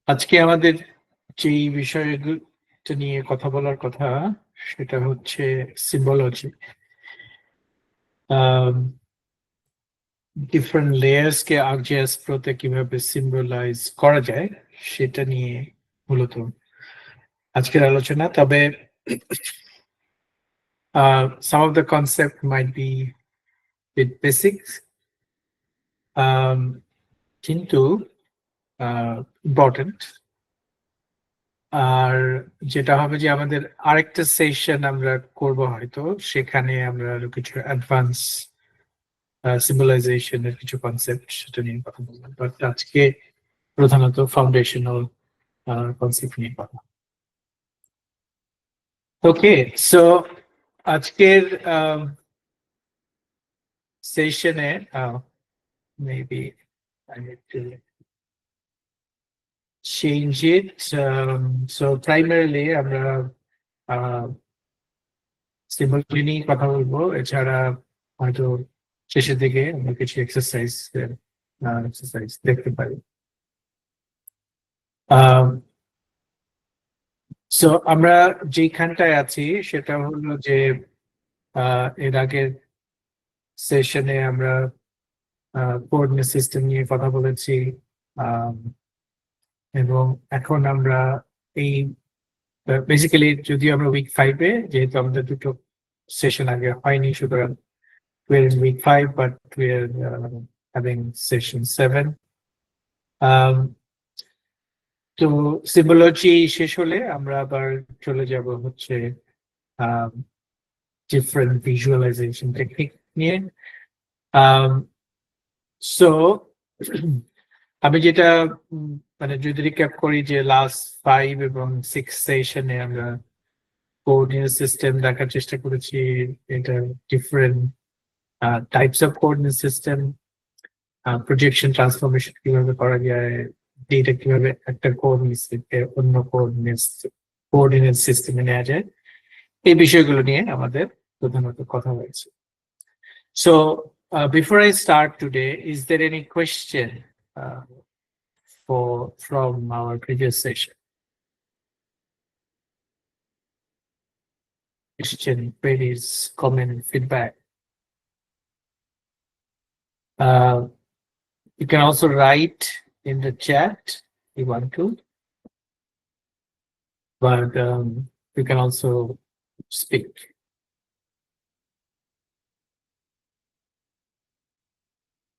আজকে আমাদের যেই বিষয়টা নিয়ে কথা বলার কথা সেটা হচ্ছে সিম্বলজি। ডিফারেন্ট লেয়ার্স কে আরজিএস প্রোতে কিভাবে সিম্বলাইজ করা যায় সেটা নিয়ে মূলত আজকের আলোচনা। তবে some of the concept might be bit basic, কিন্তু ইম্পর্টেন্ট। আর যেটা হবে যে আমাদের আরেকটা সেশন আমরা করব, হয়তো সেখানে আমরা আরো কিছু অ্যাডভান্স সিম্বলাইজেশনের কিছু কনসেপ্ট সেটা নিয়ে কথা বললাম, বাট আজকে প্রধানত ফাউন্ডেশনাল কনসেপ্ট নিয়ে কথা। ওকে, সো আজকের সেশনে maybe I need to change it. So primarily আমরা সিম্বলজি নিয়ে কথা বলবো, এছাড়া হয়তো শেষের দিকে আমরা কিছু এক্সারসাইজ দেখতে পারি। সো আমরা যেখানটায় আছি সেটা হলো যে এর আগের সেশনে আমরা কোঅর্ডিনেট সিস্টেম নিয়ে কথা বলেছি, এবং এখন আমরা এই বেসিক্যালি যদিও আমরা উইক 5-এ, যেহেতু আমাদের দুটো সেশন আগে হয়নি, সুতরাং we're in week 5, but we're having session 7. তো সিম্বলজি শেষ হলে আমরা আবার চলে যাব হচ্ছে ডিফারেন্ট ভিজুয়ালাইজেশন টেকনিক নিয়ে। সো আমি যেটা মানে যদি রিক্যাপ করি যে লাস্ট 5 এবং 6 সেশনে আমরা কোঅর্ডিনেট সিস্টেম দেখার চেষ্টা করেছি, এটা different types of coordinate system, projection transformation কিভাবে করা যায়, ডেটা কিভাবে একটা কোঅর্ডিনেট থেকে অন্য কোঅর্ডিনেট সিস্টেমে নেওয়া যায়, এই বিষয়গুলো নিয়ে আমাদের প্রধানত কথা হয়েছে। So before I start today, is there any question from our previous session? Question, queries, comment, feedback. You can also write in the chat if you want to, but you can also speak.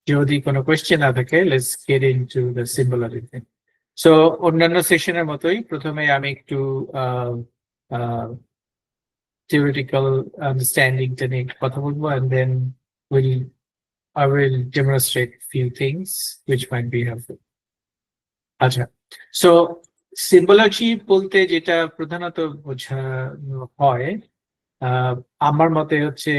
যদি কোনো question না থাকে, let's get into the symbology thing. So অন্যান্য সেশনের মতোই প্রথমে আমি একটু theoretical understanding টা নিয়ে কথা বলবো, and then I will demonstrate few things which might be helpful. আচ্ছা, সো সিম্বলজি বলতে যেটা প্রধানত বোঝানো হয় আমার মতে হচ্ছে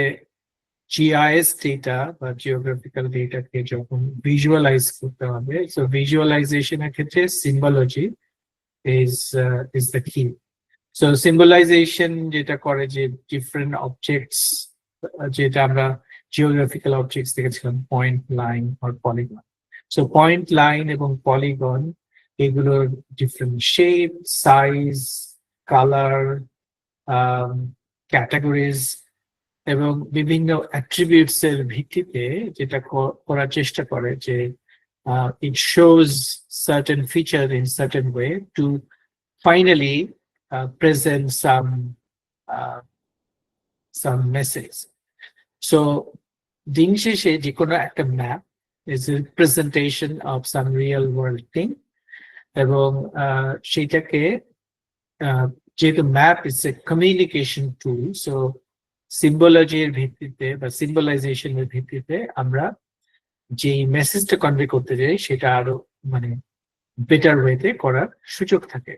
GIS ডেটা বা জিওগ্রাফিক্যাল ডেটাকে যখন ভিজুয়ালাইজ করতে হবে, সো ভিজুয়ালাইজেশনের ক্ষেত্রে সিম্বলজি ইজ দ্য কি। সো সিম্বলাইজেশন যেটা করে যে ডিফারেন্ট অবজেক্টস, যেটা আমরা জিওগ্রাফিক্যাল অবজেক্টস দেখেছিলাম, পয়েন্ট, লাইন আর পলিগন। সো পয়েন্ট, লাইন এবং পলিগন এগুলোর different shape, size, colour, categories এবং বিভিন্ন অ্যাট্রিবিউটস এর ভিত্তিতে যেটা করার চেষ্টা করে যে it shows certain feature in certain way to finally present some message. So দিন শেষে যে কোনো একটা map is a representation of some real world thing, এবং সেটাকে যেহেতু map is a communication tool, so সিম্বলজির ভিত্তিতে বা সিম্বলাইজেশনের ভিত্তিতে আমরা যে মেসেজটা কনভে করতে যাই সেটা আরো মানে বেটার ওয়েতে করার সুযোগ থাকে।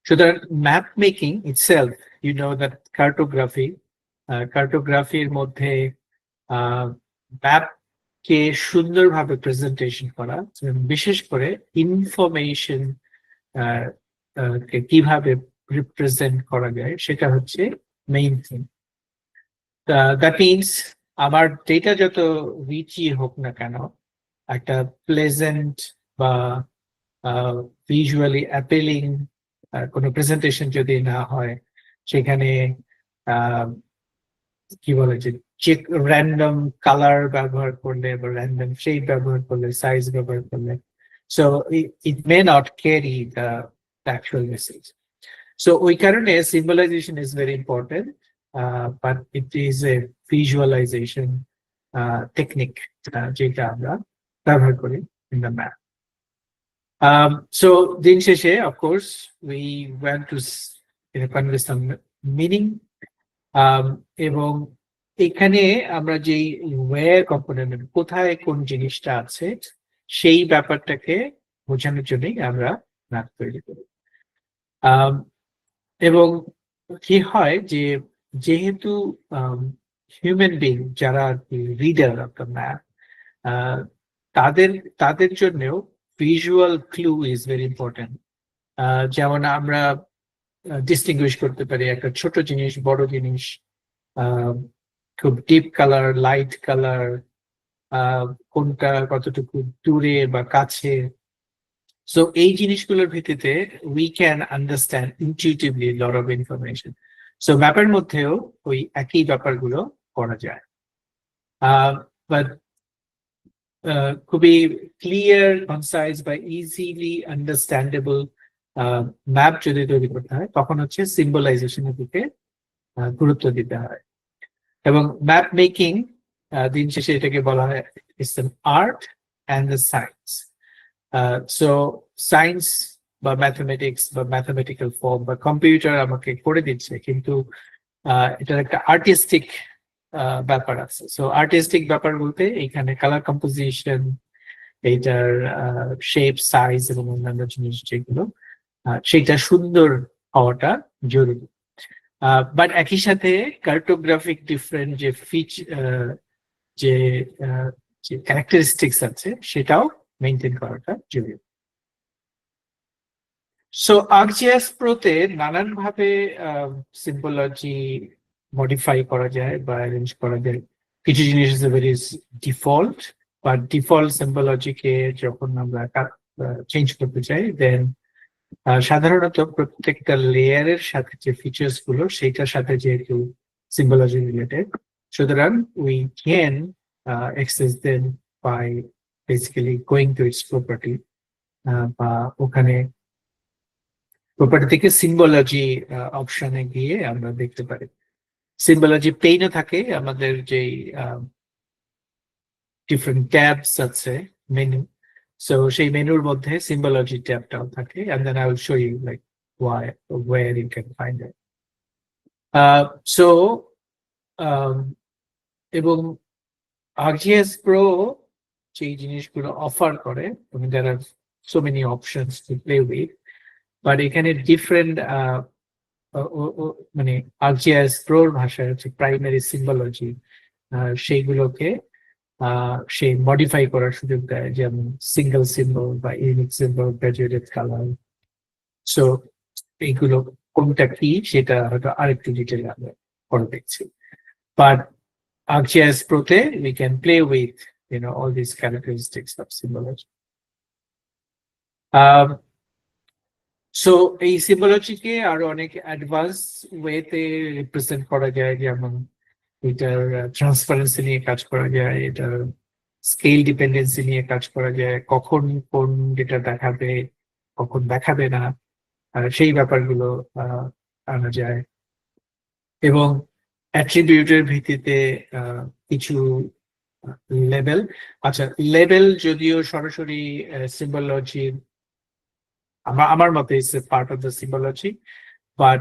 সুতরাং map making itself, you know that কার্টোগ্রাফির মধ্যে ম্যাপকে সুন্দরভাবে প্রেজেন্টেশন করা, বিশেষ করে ইনফরমেশন কিভাবে রিপ্রেজেন্ট করা যায় সেটা হচ্ছে মেইন থিং। দ্যাট মিনস আমার ডেটা যত রিচই হোক না কেন, একটা প্লেজেন্ট বা ভিজুয়ালি অ্যাপিলিং কোনো প্রেজেন্টেশন যদি না হয়, সেখানে কি বলে যে র্যান্ডম কালার ব্যবহার করলে বা র্যান্ডম শেপ ব্যবহার করলে, সাইজ ব্যবহার করলে, so it may not carry the actual message. So ওই কারণে symbolization is very important, but it is a visualization technique যেটা আমরা ব্যবহার করি in the map. So din sheshe, of course, we went to convey some meaning, এবং এখানে আমরা যেই ওয়্যার কম্পোনেন্ট, কোথায় কোন জিনিসটা আছে সেই ব্যাপারটাকে বোঝানোর জন্যই আমরা ম্যাপ তৈরি করি। এবং কি হয় যে যেহেতু হিউম্যান বিং যারা রিডার অফ দ্য ম্যাপ, তাদের তাদের জন্যও visual clue is very important. যেমন আমরা ডিস্টিংগুইশ করতে পারি একটা ছোট জিনিস, বড় জিনিস, খুব ডিপ কালার, লাইট কালার, কোনটা কতটুকু দূরে বা কাছে। সো এই জিনিসগুলোর ভিত্তিতে we can understand intuitively lot of information. So ম্যাপের মধ্যেও ওই একই ব্যাপারগুলো করা যায়। বাট খুবই ক্লিয়ার, কনসাইজ বা ইজিলি আন্ডারস্ট্যান্ডেবল ম্যাপ যদি তৈরি করতে হয়, তখন হচ্ছে সিম্বলাইজেশনের দিকে গুরুত্ব দিতে হয়। এবং ম্যাপ মেকিং দিন শেষে এটাকে বলা হয় it's an art and the science. So science বা ম্যাথমেটিক্স বা ম্যাথমেটিক্যাল ফর্ম বা কম্পিউটার আমাকে করে দিচ্ছে, কিন্তু এটার একটা আর্টিস্টিক ব্যাপার আছে। সো আর্টিস্টিক ব্যাপার বলতে এইখানে কালার কম্পোজিশন, এইটার শেপ, সাইজ এবং অন্যান্য জিনিস যেগুলো, সেটা সুন্দর হওয়াটা জরুরি। বাট একই সাথে কার্টোগ্রাফিক ডিফারেন্ট যে যে ক্যারেক্টারিস্টিক্স আছে সেটাও মেনটেন করাটা জরুরি। সো ArcGIS Pro-তে নানান ভাবে সিম্বলজি মডিফাই করা যায় বা অ্যারেঞ্জ করা যায়। কিছু জিনিস ইজ ভেরি ডিফল্ট, বা ডিফল্ট সিম্বলজিকে যখন আমরা চেঞ্জ করতে চাই, দেন সাধারণত প্রত্যেকটা লেয়ারের সাথে যে ফিচার্স গুলো সেটার সাথে যেহেতু সিম্বলজি রিলেটেড, সুতরাং we can access them by basically going to its property, বা ওখানে প্রপার্টি থেকে সিম্বলজি অপশনে গিয়ে আমরা দেখতে পারি। সিম্বলজি পেইনও থাকে, আমাদের যেই ডিফারেন্ট ট্যাবস আছে মেনু, সো সেই মেনুর মধ্যে সিম্বলজি ট্যাবটাও থাকে, and then I will show you like why or where you can find it. So এবং ArcGIS Pro যেই জিনিসগুলো অফার করে, there are so many options to play with, but এখানে ডিফারেন্ট মানে ArcGIS Pro ভাষায় হচ্ছে primary symbology, সেইগুলোকে সে modify করার সুযোগ দেয়, যেমন সিঙ্গেল সিম্বল বা unique symbol, graduated colour. So এইগুলো কোনটা কি সেটা হয়তো আরেকটু ডিটেল আমরা পরে দেখছি, but ArcGIS Pro-তে we can play with all these characteristics of symbology. So এই সিম্বলজিকে আরো অনেক অ্যাডভান্স ওয়েতে রিপ্রেজেন্ট করা যায়, যেমন এটার ট্রান্সপারেন্সি নিয়ে কাজ করা যায়, এটার স্কেল ডিপেন্ডেন্সি নিয়ে কাজ করা যায়, কখন কোন ডেটা দেখাবে, কখন দেখাবে না, সেই ব্যাপারগুলো আনা যায়। এবং অ্যাট্রিবিউটের ভিত্তিতে কিছু লেবেল, আচ্ছা লেবেল যদিও সরাসরি সিম্বলজি আমার মতে it's a part of the symbology, but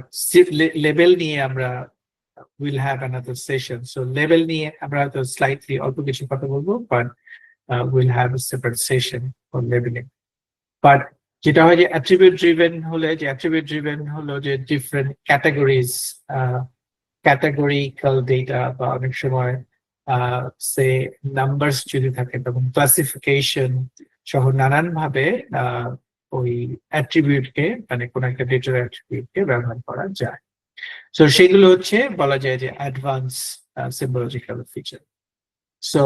label নিয়ে আমরা we'll have another session. So label নিয়ে আমরা হয়তো slightly অল্প কিছু কথা বলবো, but we'll have a separate session for labeling. But যেটা হয় যে attribute driven হলো যে different categories, categorical data, বা অনেক সময় say numbers যদি থাকে, তখন classification সহ নানান ভাবে ওই অ্যাট্রিবিউটকে, মানে কোন একটা ডেটার অ্যাট্রিবিউটকে ব্যবহার করা যায়। সো সেগুলো হচ্ছে বলা যায় যে অ্যাডভান্স সিম্বলজিক্যাল ফিচার। সো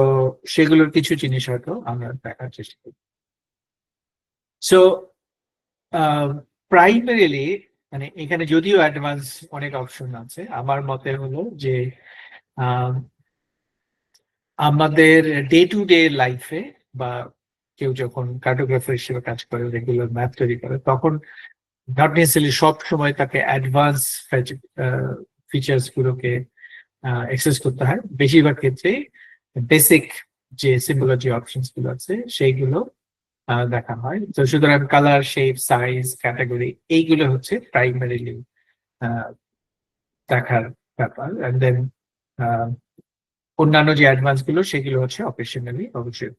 সেগুলোর কিছু জিনিস হয়তো আমরা দেখার চেষ্টা করি। সো প্রাইমারিলি মানে এখানে যদিও অ্যাডভান্স অনেক অপশন আছে, আমার মতে হলো যে আমাদের ডে টু ডে লাইফে বা কেউ যখন কার্টোগ্রাফার হিসেবে কাজ করে, রেগুলার ম্যাপ তৈরি করে, তখন নট নেসেসারি সব সময় তাকে অ্যাডভান্স ফিচার্স গুলোকে অ্যাক্সেস করতে হয়। বেশিরভাগ ক্ষেত্রে বেসিক যে সিম্বলজি অপশনস গুলো আছে সেইগুলো দেখা হয়। তো সুতরাং কালার, শেপ, সাইজ, ক্যাটাগরি এইগুলো হচ্ছে প্রাইমারিলি দেখার ব্যাপার। এন্ড দেন অন্যান্য যে অ্যাডভান্স গুলো সেগুলো হচ্ছে অকেশনালি অবশ্যই।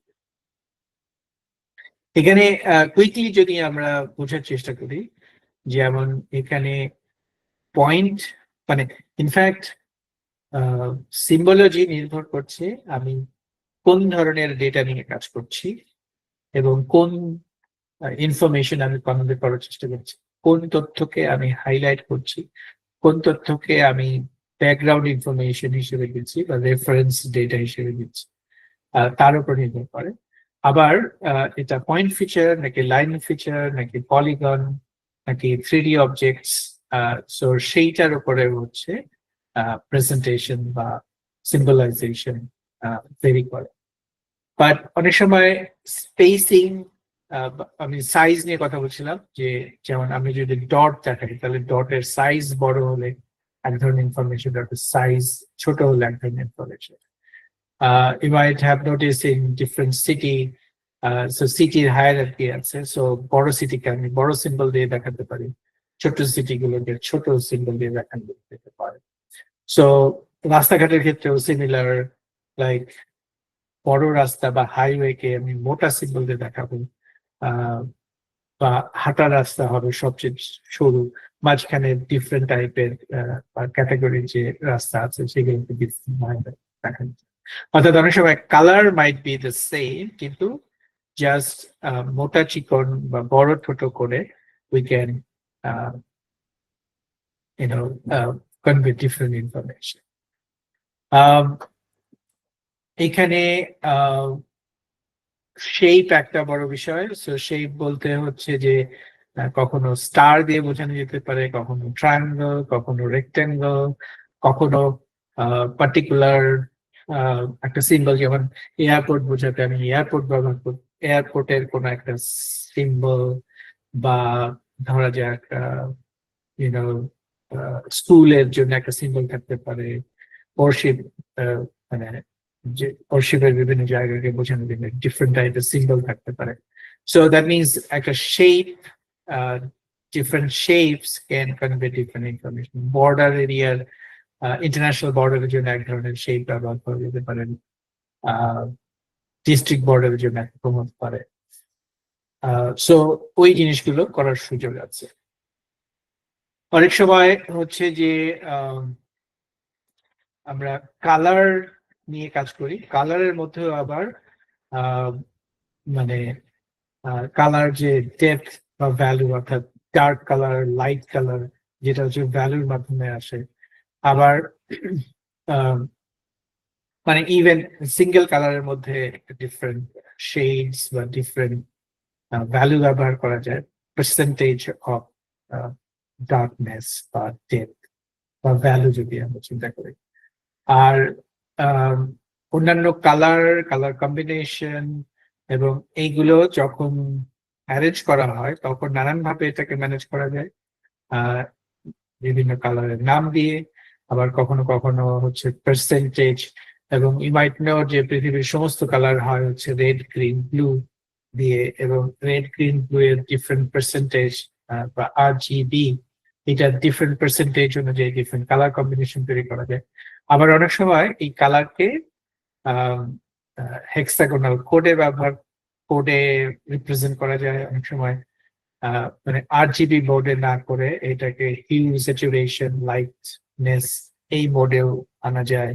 এখানে কুইকলি যদি আমরা বোঝার চেষ্টা করি, যেমন এখানে পয়েন্ট মানে ইনফ্যাক্ট সিম্বলজি নির্ভর করছে আমি কোন ধরনের ডেটা নিয়ে কাজ করছি এবং কোন ইনফরমেশন আমি কনভে করার চেষ্টা করছি, কোন তথ্যকে আমি হাইলাইট করছি, কোন তথ্যকে আমি ব্যাকগ্রাউন্ড ইনফরমেশন হিসেবে দিচ্ছি বা রেফারেন্স ডেটা হিসেবে দিচ্ছি, তার উপর নির্ভর করে। আবার এটা পয়েন্ট ফিচার নাকি লাইন ফিচার নাকি পলিগন নাকি 3D অবজেক্টস, সো সেইটার উপরে হচ্ছে প্রেজেন্টেশন বা সিম্বলাইজেশন ভেরি করে। বাট অনেক সময় স্পেসিং, আমি সাইজ নিয়ে কথা বলছিলাম, যে যেমন আমি যদি ডট দেখাই তাহলে ডটের সাইজ বড় হলে এক ধরনের ইনফরমেশন, ডটের সাইজ ছোট হলে এক ধরনের information. You might have noticed in different city, so সিটির হায়ারার্কি আছে, সো বড় সিটিকে আমি বড় সিম্বল দিয়ে দেখাতে পারি, ছোট সিটি গুলোকে ছোট সিম্বল দিয়ে দেখাতে পারি। সো রাস্তাঘাটের ক্ষেত্রেও সিমিলার, লাইক বড় রাস্তা বা হাইওয়েকে আমি মোটা সিম্বল দিয়ে দেখাবো, বা হাঁটা রাস্তা হবে সবচেয়ে সরু, মাঝখানে ডিফারেন্ট টাইপের বা ক্যাটাগরির যে রাস্তা আছে সেগুলোকে দেখানো। অর্থাৎ অনেক সময় colour might be the same, কিন্তু জাস্ট মোটা চিকন বা বড় ছোট করে we can convey different information. এখানে শেপ একটা বড় বিষয়। সো শেপ বলতে হচ্ছে যে কখনো স্টার দিয়ে বোঝানো যেতে পারে, কখনো ট্রায়াঙ্গল, কখনো রেক্ট্যাঙ্গল, কখনো পার্টিকুলার একটা সিম্বল, যেমন এয়ারপোর্ট বোঝাতে আমি এয়ারপোর্ট ব্যবহার করি, এয়ারপোর্টের কোনো একটা সিম্বল, বা ধরা যাক ইউনো স্কুলের জন্য একটা সিম্বল থাকতে পারে, ওয়ারশিপ মানে যে ওয়ারশিপের বিভিন্ন জায়গাকে বোঝানোর জন্য ডিফারেন্ট টাইপের সিম্বল থাকতে পারে। সো দ্যাট মিনস একটা shape, different shapes can convey different information. Border এরিয়ার, ইন্টারন্যাশনাল বর্ডারের জন্য এক ধরনের শেপ ব্যবহার করা যেতে পারে, ডিস্ট্রিক্ট বর্ডারের জন্য একরকম হতে পারে। সো ওই জিনিসগুলো করার সুযোগ আছে। অনেক সময় হচ্ছে যে আমরা কালার নিয়ে কাজ করি, কালারের মধ্যেও আবার মানে কালার যে ডেপথ বা ভ্যালু, অর্থাৎ ডার্ক কালার, লাইট কালার, যেটা হচ্ছে ভ্যালুর মাধ্যমে আসে। আবার মানে ইভেন সিঙ্গেল কালারের মধ্যে ডিফারেন্ট শেডস বা ডিফারেন্ট ভ্যালু ব্যবহার করা যায়, পার্সেন্টেজ অফ ডার্কনেস বা ডেপথ বা ভ্যালু যদি আমরা চিন্তা করি। আর অন্যান্য কালার, কালার কম্বিনেশন এবং এইগুলো যখন অ্যারেঞ্জ করা হয় তখন নানান ভাবে এটাকে ম্যানেজ করা যায়, বিভিন্ন কালারের নাম দিয়ে, আবার কখনো কখনো হচ্ছে পার্সেন্টেজ। এবং ইউ মাইট নো যে পৃথিবীর সমস্ত কালার হয় হচ্ছে রেড, গ্রিন, ব্লু দিয়ে, এবং রেড, গ্রিন, ব্লু এর ডিফারেন্ট পার্সেন্টেজ বা RGB, এটা ডিফারেন্ট পার্সেন্টেজ অনুযায়ী ডিফারেন্ট কালার কম্বিনেশন তৈরি করা যায়। আবার অনেক সময় এই কালারকে হেক্সাগোনাল কোডে রিপ্রেজেন্ট করা যায়। অনেক সময় মানে RGB বোর্ডে না করে এটাকে হিউ, স্যাচুরেশন, লাইটনেস এই মোডেও আনা যায়।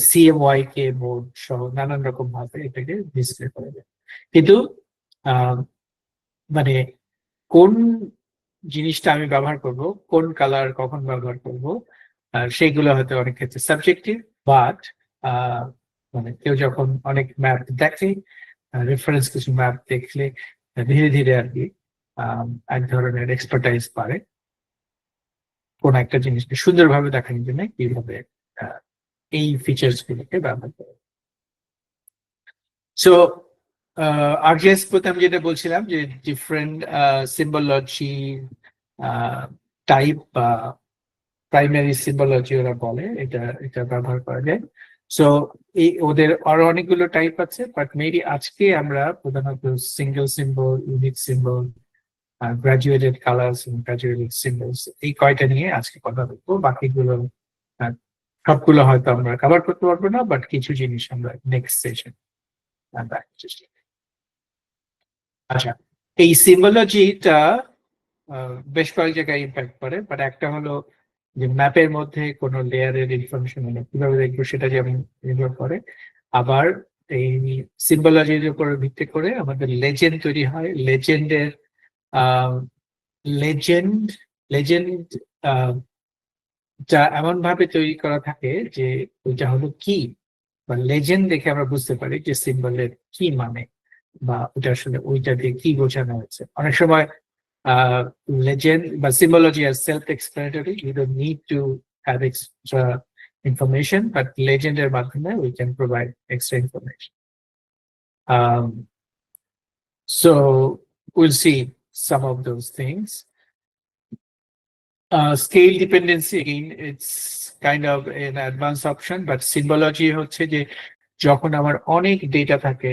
CMYK মোড সহ নানান রকম ভাবে এটাকে ডিসপ্লে করা যায়। কিন্তু মানে কোন জিনিসটা আমি ব্যবহার করব, কোন কালার কখন ব্যবহার করব, সেইগুলো হয়তো অনেক ক্ষেত্রে সাবজেক্টিভ। বাট মানে কেউ যখন অনেক ম্যাপ দেখে, রেফারেন্স কিছু ম্যাপ দেখলে ধীরে ধীরে আর কি এক ধরনের এক্সপার্টাইজ পারে কোন একটা জিনিসকে সুন্দরভাবে দেখানোর জন্য কিভাবে আহ, এই ফিচার্স গুলোকে ব্যবহার করে। সো আরজিএস প্রথম আমি যেটা বলছিলাম যে ডিফারেন্ট সিম্বলজি টাইপ বা প্রাইমারি সিম্বলজি ওরা বলে, এটা এটা ব্যবহার করা যায়। সো এই ওদের আরো অনেকগুলো টাইপ আছে, বাট মেবি আজকে আমরা প্রধানত single symbol, unique symbol, graduated colours এবং গ্রাজুয়েটেড সিম্বলস এই কয়টা নিয়ে আজকে কথা বলবো। বাকিগুলো আহ, সবগুলো হয়তো আমরা কভার করতে পারবো না, বাট কিছু জিনিস আমরা নেক্সট সেশন চেষ্টা করব। আচ্ছা, এই সিম্বলজিটা বেশ কয়েক জায়গায় ইম্প্যাক্ট করে, বাট একটা হলো যে ম্যাপের মধ্যে কোনো লেয়ারের ইনফরমেশন হলো কিভাবে দেখবো সেটা যেমন নির্ভর করে। আবার এই সিম্বলজির উপর ভিত্তি করে আমাদের লেজেন্ড তৈরি হয়। লেজেন্ডের লেজেন্ড লেজেন্ড যা এমন ভাবে তৈরি করা থাকে যে ওইটা হলো কি, বা লেজেন্ড দেখে আমরা বুঝতে পারি যে সিম্বলের কি মানে, বা ওটা আসলে ওইটা দিয়ে কি বোঝানো হয়েছে। অনেক সময় legend but symbology is self-explanatory. You don't need to have extra information, but legend এর মাধ্যমে we can provide extra information. So we'll see some of those things. Scale dependency, again, it's kind of an advanced option, but symbology হচ্ছে যে যখন আমার অনেক data থাকে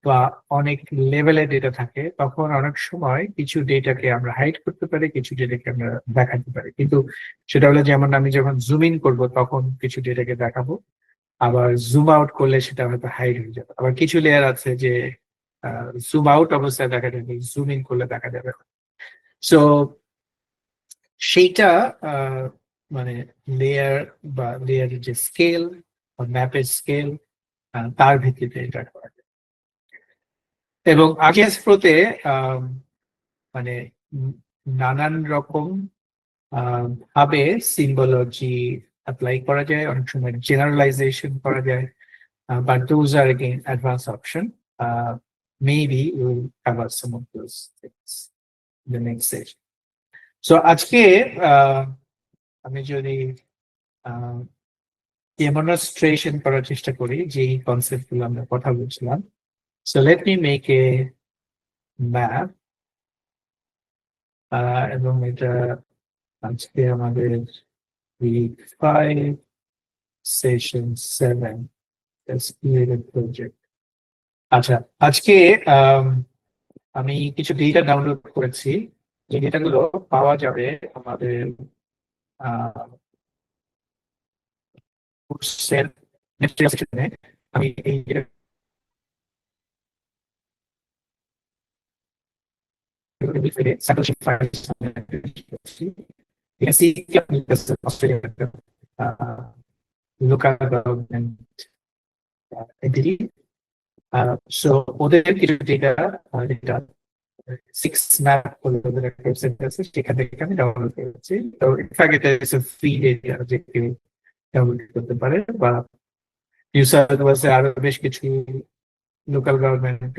বা অনেক লেভেলের ডেটা থাকে, তখন অনেক সময় কিছু ডেটাকে আমরা হাইড করতে পারি, কিছু ডেটাকে আমরা দেখাতে পারি। কিন্তু সেটা হলো যেমন আমি যখন জুম ইন করবো তখন কিছু ডেটাকে দেখাবো, আবার জুম আউট করলে সেটা হয়তো হাইড হয়ে যাবে। আবার কিছু লেয়ার আছে যে জুম আউট অবস্থায় দেখা যাবে, জুম ইন করলে দেখা যাবে। সো সেইটা মানে লেয়ার বা লেয়ারের যে স্কেল বা ম্যাপের স্কেল তার ভিত্তিতে এটা করা যায়। এবং আরজিএস প্রোতে মানে নানান রকম ভাবে সিম্বলজি অ্যাপ্লাই করা যায়, অনেক সময় জেনারেলাইজেশন করা যায়, but those are again advance option. Maybe will cover some of those things in the next session. So আজকে আমি যদি ডেমনস্ট্রেশন করার চেষ্টা করি যেই কনসেপ্ট গুলো আমরা কথা বলছিলাম। So let me make a map, এবং এটা আজকে আমাদের week 5 session 7 as created project. আচ্ছা, আজকে আমি কিছু ডেটা ডাউনলোড করেছি, যে ডেটাগুলো পাওয়া যাবে আমাদের কোর্সের নেক্সট সেশনে। আমি এই sample sheet files you can see Australia local government entity. So ওদের কিছু ডেটা যেটা 6 ম্যাপ ওদের একটা ওয়েবসাইট আছে, সেখান থেকে আমি ডাউনলোড করেছি। তো ইনফ্যাক্ট এটা ইজ ফ্রি ডেটা, যে কেউ ডাউনলোড করতে পারে, বা নিউ সাউথ ওয়েলসে আরো বেশ কিছু লোকাল গভর্নমেন্ট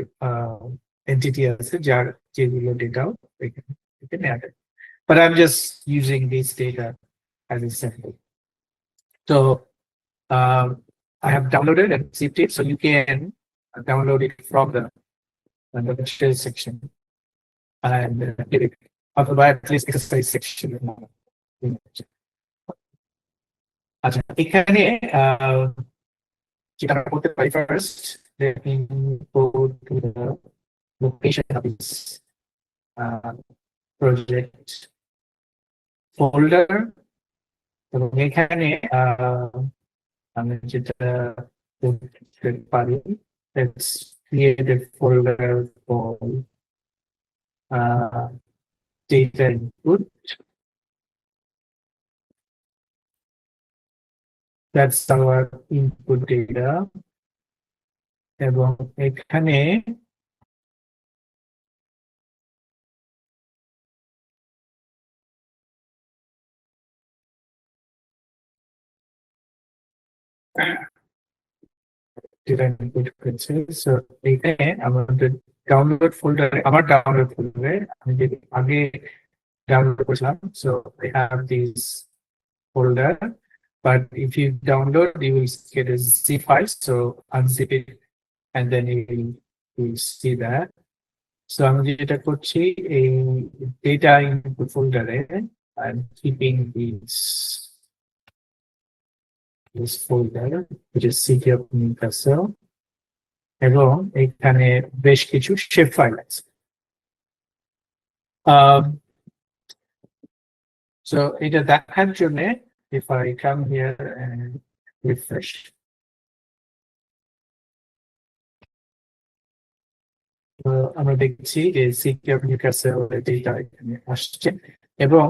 এন্টিটি আছে যার যেগুলো ডেটাও এখান থেকে নেওয়া যায়। But I'm just using this data as a sample. So I have downloaded and zipped it, so you can download it from the material section and get it, অথবা at least exercise section. আচ্ছা, এখানে যেটা আমরা করতে পারি, first let me go to the location of this project folder, এবং এখানে আমি যেটা করতে পারি, let's create a folder for data input. That's our input data, এবং এখানে data input হয়েছে। So এখানে আমাদের ডাউনলোড ফোল্ডারে আমার ডাউনলোড ফোল্ডারে আমি যদি আগে ডাউনলোড করেছিলাম, so I have this folder, but if you download you will get a zip file, so unzip it and then you will see that. So আমি যেটা করছি এই data input ফোল্ডারে I'm keeping this folder which is city of Newcastle, এবং এখানে বেশ কিছু shape file আছে। So এটা দেখার জন্য if I come here and refresh, আমরা দেখছি যে সিটি অফ নিউক্যাসল ডেটা এখানে আসছে, এবং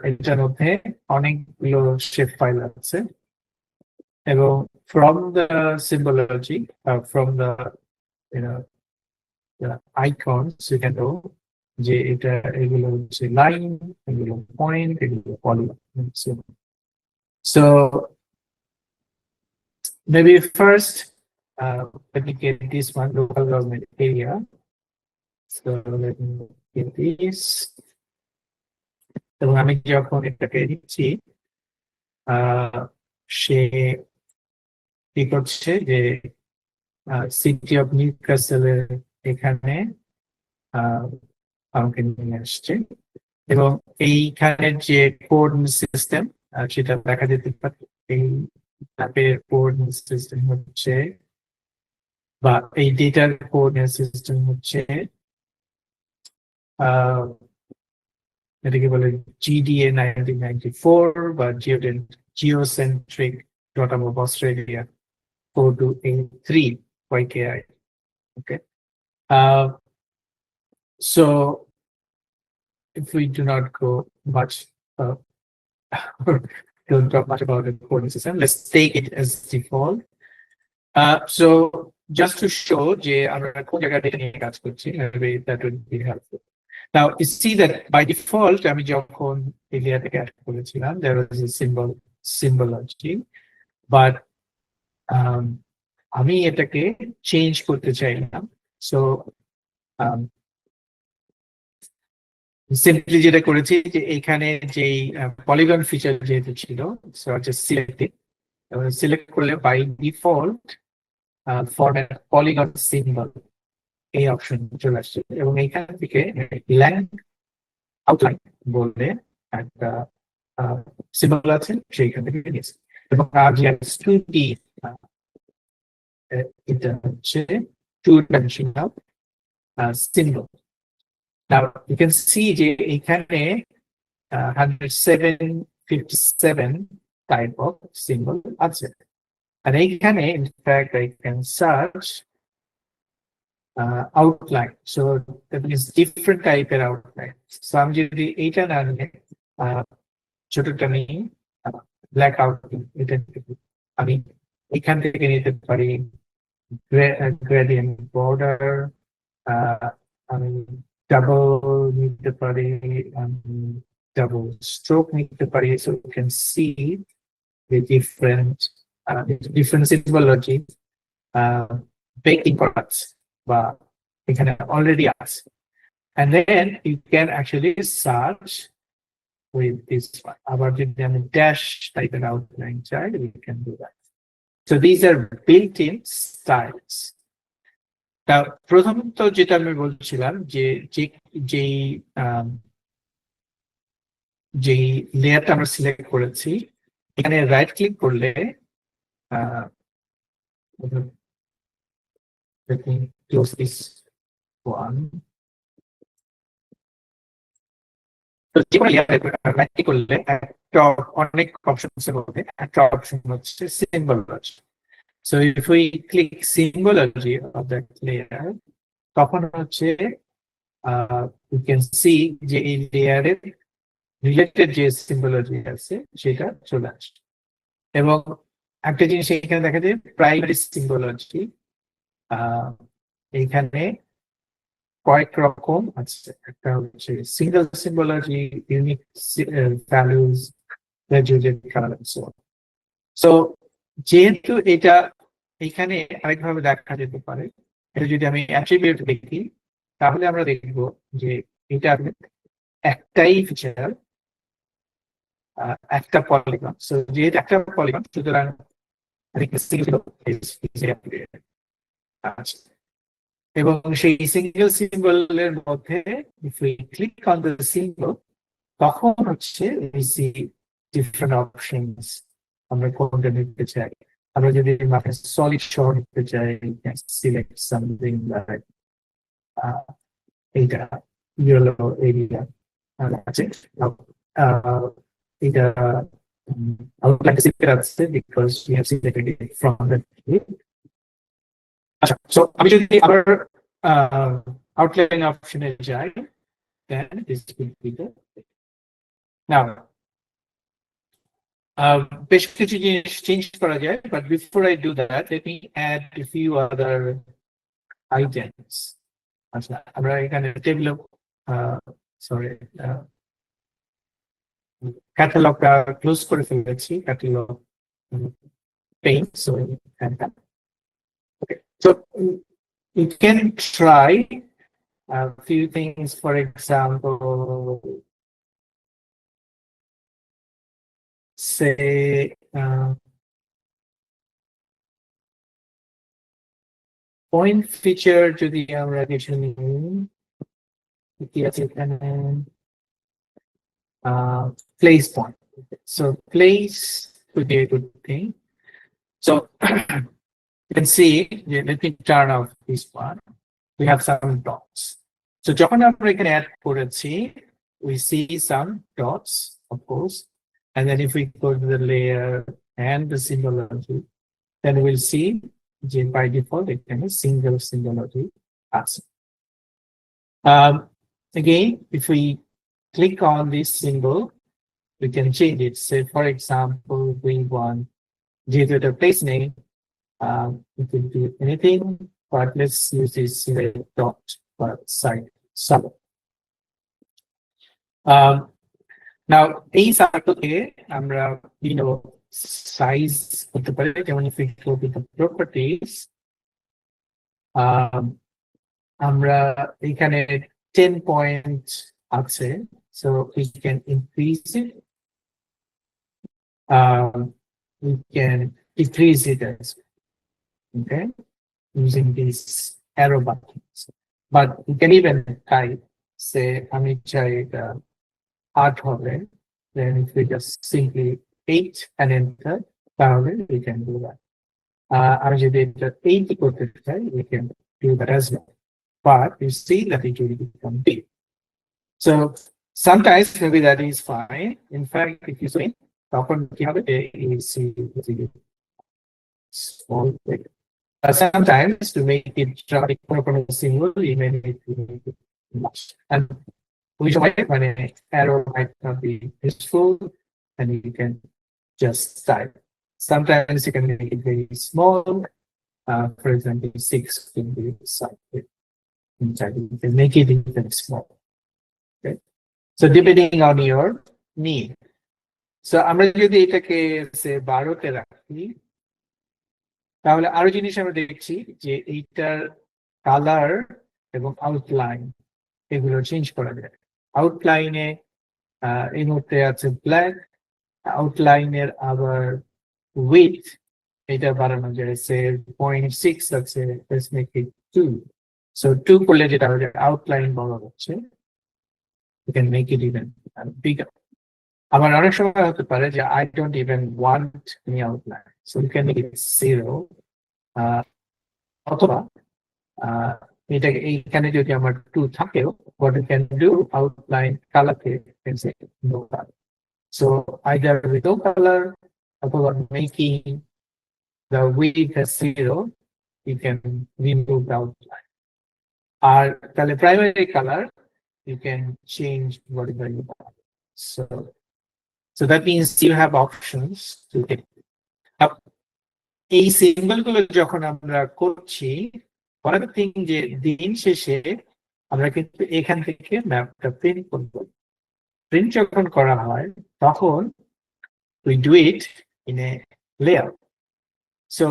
এটার মধ্যে অনেকগুলো শেপ ফাইল আছে, এবং from the symbology, from the you know the icons you can know যে এটা এগুলো হচ্ছে লাইন, এগুলো পয়েন্ট, এগুলো polygon. So maybe first let me get this one, local government area. So let me get this, এবং আমি যখন এটাকে দিচ্ছি সে কি করছে যে সিটি অফ নিউক্যাসলের এখানে আমাকে নিয়ে আসছে, এবং এইখানের যে কোঅর্ডিনেট সিস্টেম সেটা দেখা যেতে পারে। এই অ্যাপের কোঅর্ডিনেট সিস্টেম হচ্ছে, বা এই ডেটার কোঅর্ডিনেট সিস্টেম হচ্ছে এটাকে বলে GDA 1994 বা Geocentric Data of Australia 4283 YKI. Okay. So if we do not go much, don't talk much about the coordinate system, let's take it as default. So just to show যে আমরা কোন জায়গায় data নিয়ে কাজ করছি, maybe that would be helpful. Now you see that by default আমি যখন area থেকে অ্যাড করেছিলাম there was a symbology, but আমি এটাকে চেঞ্জ করতে চাইলাম। So সিম্পলি যেটা করেছি যে এখানে যে পলিগন ফিচার যেহেতু ছিল, সো জাস্ট সিলেক্ট ইট, এবং সিলেক্ট করলে by default format polygon symbol এই অপশন চলে আসছে, এবং এইখান থেকে ব্ল্যাঙ্ক আউটলাইন বলে একটা সিম্বল আছে সেইখান থেকে নিয়েছে, এবং RGS2D এটা হচ্ছে 2-dimensional symbol. Now you can see যে এখানে 10757 type of symbol আছে, আর এইখানে in fact I can search outline, so that means different type of outline. So আমি যদি এইটা না নিয়ে ছোটটা নিই black outline, এটা আমি এখান থেকে নিতে পারি gradient border, আমি ডাবল নিতে পারি, double stroke নিতে পারি, so you can see the different symbology baked in products বা এখানে already আছে, and then you can actually search with this one. আবার যদি আমি dash type of outline চাই, we can do that. So these are built-in styles. প্রথমত যেটা আমি বলছিলাম যে যেই লেয়ারটা আমরা সিলেক্ট করেছি, এখানে রাইট ক্লিক করলে let me close this one. তো যে কোনো লেয়ারে রাইট ক্লিক করলে একটা অনেক অপশনস এর মধ্যে একটা অপশন হচ্ছে symbology. So if we click symbology of that layer, তখন হচ্ছে you can see যে এই লেয়ারের রিলেটেড যে সিম্বলজি আছে সেটা চলে আসে, এবং একটা জিনিস এখানে দেখা যায় প্রাইমারি সিম্বলজি এইখানে কয়েক রকম আছে, একটা হচ্ছে single symbology, unique values, graduated colour, so যেহেতু এটা এখানে আরেকভাবে দেখা যেতে পারে এটা যদি আমি অ্যাট্রিবিউট দেখি তাহলে আমরা দেখব যে এটা একটাই ফিচার, একটা পলিগন। সো যেহেতু একটা পলিগন সুতরাং আচ্ছা, এবং সেই সিঙ্গেল সিম্বলের মধ্যে if we click on the symbol তখন হচ্ছে we see different options আমরা কোনটা নিতে চাই। আমরা যদি সলিড শো নিতে চাই সিলেক্ট সামথিং লাইক এইটা ইয়েলো এরিয়া আছে এটা I would like to see it because we have selected it from the আচ্ছা, so আমি যদি আবার আউটলাইন অপশনে যাই then this will be the now বেশ কিছু জিনিস চেঞ্জ করা যায় but before I do that let me add a few other items আচ্ছা আমরা এখানে টেবিল সরি ক্যাটালগটা ক্লোজ করে ফেলেছি catalogue paint so okay so you can try a few things, for example, say point feature যদি আমরা কিছু নিই এখানে place point. So place would be a good thing. So you can see, let me turn off this one. We have some dots. So যখন আমরা এখানে add করেছি, we see some dots, of course. And then if we go to the layer and the symbology, then we'll see by default it can be single symbology as. Again, if we click on this symbol, we can change it. Say, for example, we want due the place name, it can be anything, but let's use this dot for side sub. Now, এই সার্কেলকে আমরা size করতে পারি, যেমন if we go to the properties, আমরা এখানে 10 point আছে, so we can increase it, we can decrease it as well, okay, using these arrow buttons. But we can even type, say, আমি চাই এটা 8 হবে, then if we just simply 8 and enter, তাহলে we can do that. আমি যদি এটা 8 করতে চাই, we can do that as well. But you see that it will become big. So sometimes maybe that is fine. In fact, if you swing, often you have a small bit. Sometimes to make it dramatic from a symbol, you may need to make it much. And which might when an arrow might not be useful, and you can just type. Sometimes you can make it very small. For example, 6 can be decided. You can make it even small. Okay. So depending on your need. So আমরা যদি এটাকে সে 12তে রাখি তাহলে আরো জিনিস আমরা দেখছি যে এইটার কালার এবং আউটলাইন এগুলো চেঞ্জ করা যায়। আউটলাইনে এই মুহূর্তে আছে ব্ল্যাক, আউটলাইনের আবার উইথ এটা বাড়ানো যায়, সে 0.6 আছে, let's make it 2. So 2 করলে যেটা হবে আউটলাইন বড় হচ্ছে, you can make it even bigger. আবার অনেক সময় হতে পারে যে I don't even want any outline, so you can make it 0. অথবা এটাকে এইখানে যদি আমার 2 থাকেও, what you can do outline কালারকে can say no color. So either with no color অথবা making the width as 0, you can remove the outline. আর তাহলে primary color you can change whatever you want. So that means you have options to get. এই symbol গুলো যখন আমরা করছি, one of the thing যে দিন শেষে আমরা কিন্তু এখান থেকে ম্যাপটা প্রিন্ট করব। প্রিন্ট যখন করা হয় তখন we do it in a layout. So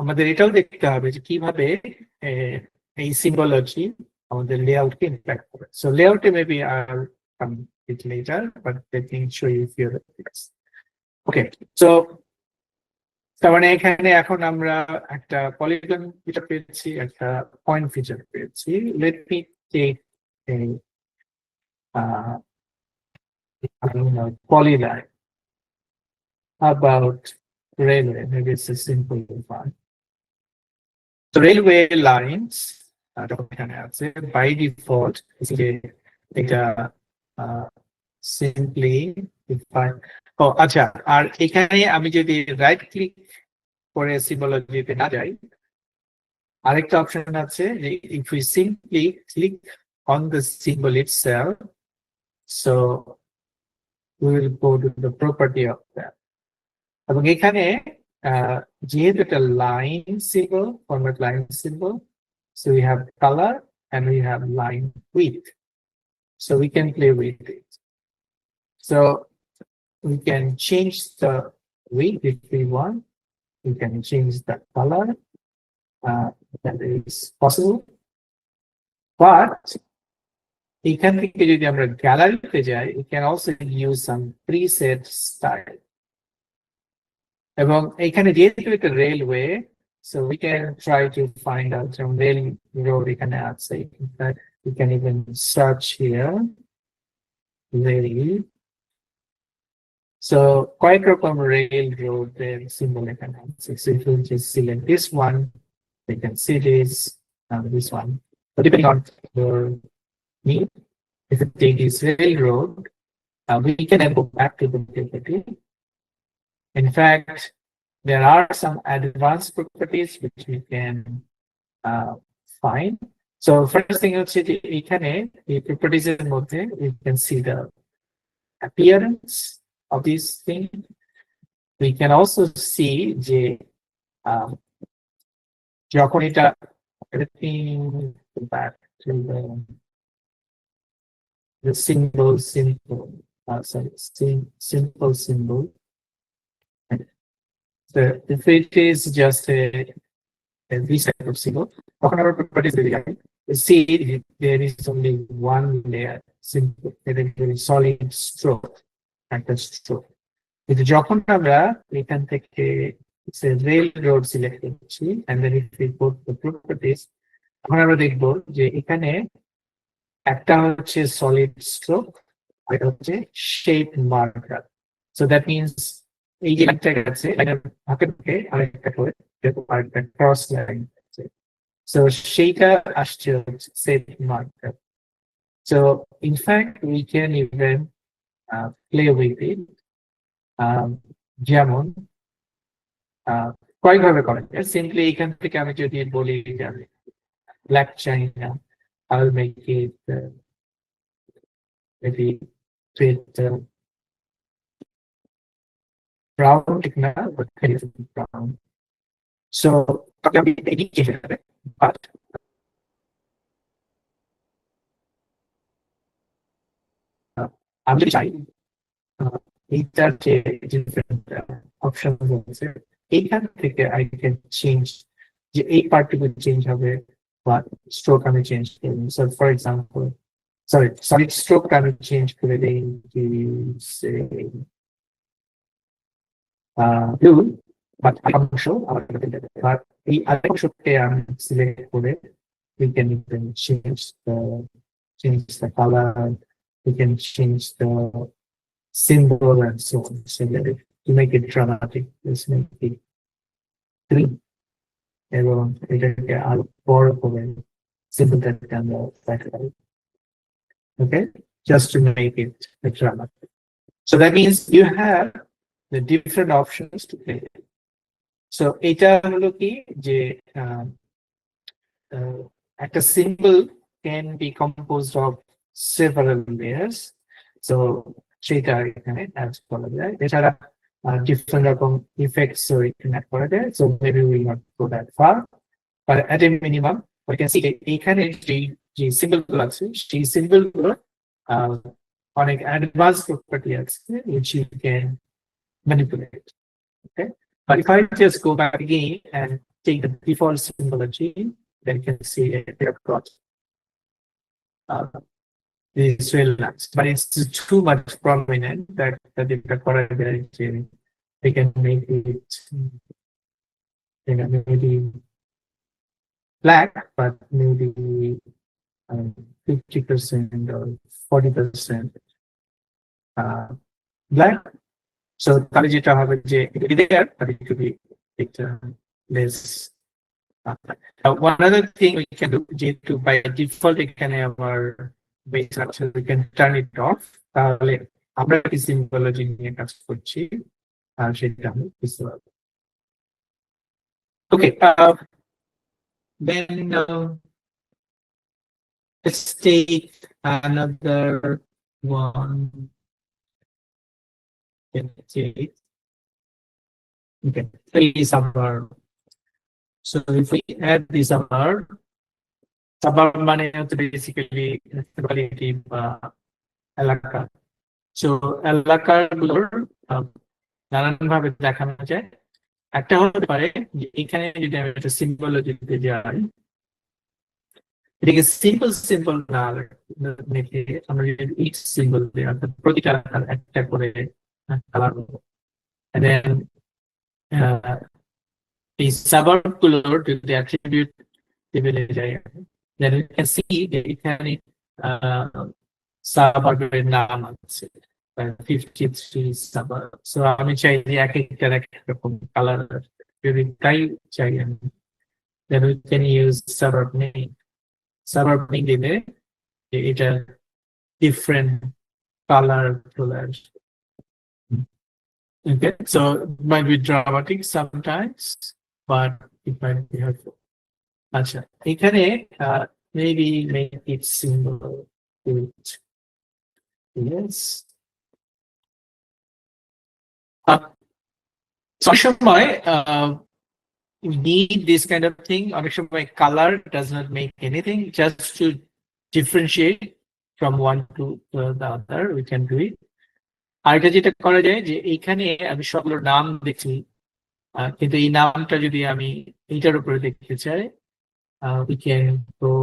আমাদের এটাও দেখতে হবে যে কিভাবে এই সিম্বলজি আমাদের লেআউটকে ইম্প্যাক্ট করে। সো লেআউটে মেবি আর come it later, but let me show you few other things. Okay, so তার মানে এখানে এখন আমরা একটা পলিগন ফিচার পেয়েছি, একটা পয়েন্ট ফিচার পেয়েছি। Let me take a I don't know, polyline about railway. Maybe it's a simple one. So railway lines, যখন এখানে আছে by default যে এটা simply define. ও আচ্ছা, আর এখানে আমি যদি রাইট ক্লিক করে সিম্বলজিতে না যাই, আরেকটা অপশন আছে যে if we simply click on the symbol itself, so we will go to the property of that. এবং এখানে যেহেতু একটা line symbol, format line symbol, so we have color and we have line width, so we can play with it. So we can change the width if we want, we can change the color, that is possible, but এখান থেকে যদি আমরা গ্যালারিতে যাই, we can also use some preset style. এবং এখানে যেহেতু এটা railway, so we can try to find out some rail road এখানে আছে। In fact, we can even search here rail. So কয়েক রকম rail road এর symbol এখানে আছে। So if you just select this one, we can see this one. But depending on your need, if you take this railroad, we can then go back to the property. In fact, there are some advanced properties which we can find. So first thing হচ্ছে যে এখানে এই properties এর মধ্যে we can see the appearance of this thing. We can also see যে যখন এটা everything back to the simple symbol. So if it is just this type of symbol, see there is only one layer, simple, very solid stroke, and the stroke. If যখন আমরা এখান থেকে railroad select করছি, and then if we go to the properties, তখন আমরা দেখবো যে এখানে একটা হচ্ছে solid stroke, আর এটা হচ্ছে shape marker. So that means এই যে লাইনটা আছে, লাইনের হাতে থেকে আরেকটা করে আরেকটা ক্রস লাইন আছে, সো সেইটা আসছে set marker. So in fact we can even play with it, যেমন কয়েকভাবে করা যায়। সিম্পলি এখান থেকে আমি যদি বলি black China, I will make it maybe with brown now, but it is brown. So it can be any color, but I'm just trying এইটার যে different options আছে, এইখান থেকে I can change যে এই পার্টটুকু চেঞ্জ হবে বা স্ট্রোক আমি চেঞ্জ করব। So for example, solid stroke আমি চেঞ্জ করে দেই to say blue, but I'm sure but the other select for it, we can even change the color, we can change the symbol and so on. So that to make it dramatic, let's make it green. Everyone are more of a symbol that can backlight. Okay, just to make it dramatic. So that means you have the different options to play. So এটা হলো কি যে একটা symbol can be composed of several layers. So সেটা এখানে add করা যায়। এছাড়া different রকম effects এখানে add করা যায়। So maybe we will not go that far, but at a minimum we can see এখানে যে symbol গুলো আছে সেই symbol গুলো অনেক advanced property আছে which you can manipulate. Okay, but if I just go back again and take the default symbology, then you can see it across. It's really nice, but it's too much prominent that they can make it, maybe black, but maybe 50% or 40% black. So তাহলে যেটা হবে যে it is there, but it could be less. One other thing we can do, যেহেতু by default এখানে আমার base আছে, we can turn it off. তাহলে আমরা কি symbology নিয়ে কাজ করছি আর সেটা আমি বুঝতে পারবো। Okay, then let's take another one. Okay, is suburb. So if we add the suburb মানে হচ্ছে basically locality বা এলাকা। So এলাকাগুলোর নানানভাবে দেখানো যায়। একটা হতে পারে যে এখানে যদি আমি একটা সিম্বলজি দিতে যাই, এটাকে সিম্পল না লিখে আমরা যদি ইচ সিম্বল দিই, অর্থাৎ প্রতিটা একটা করে কালার দেবো। And then এই সাবার্ব গুলোর যদি অ্যাট্রিবিউট টেবিলে যাই, then you can see যে এখানে সাবার্বের নাম আছে 53 সাবার্ব। সো আমি চাই যে এক একটার এক রকম কালার, যদি তাই চাই আমি, then we can use suburb name. Suburb name দিলে এটা different color চলে আসবে। Okay, so it might be dramatic sometimes, but it might be helpful. আচ্ছা, এখানে maybe make it symbol. Yes. অনেক সময় we need this kind of thing. অনেক সময় color does not make anything, just to differentiate from one to the other, we can do it. আরেকটা যেটা করা যায় যে এইখানে আমি সবগুলোর নাম দেখছি, কিন্তু এই নামটা যদি আমি এইটার উপরে দেখতে চাই, we can go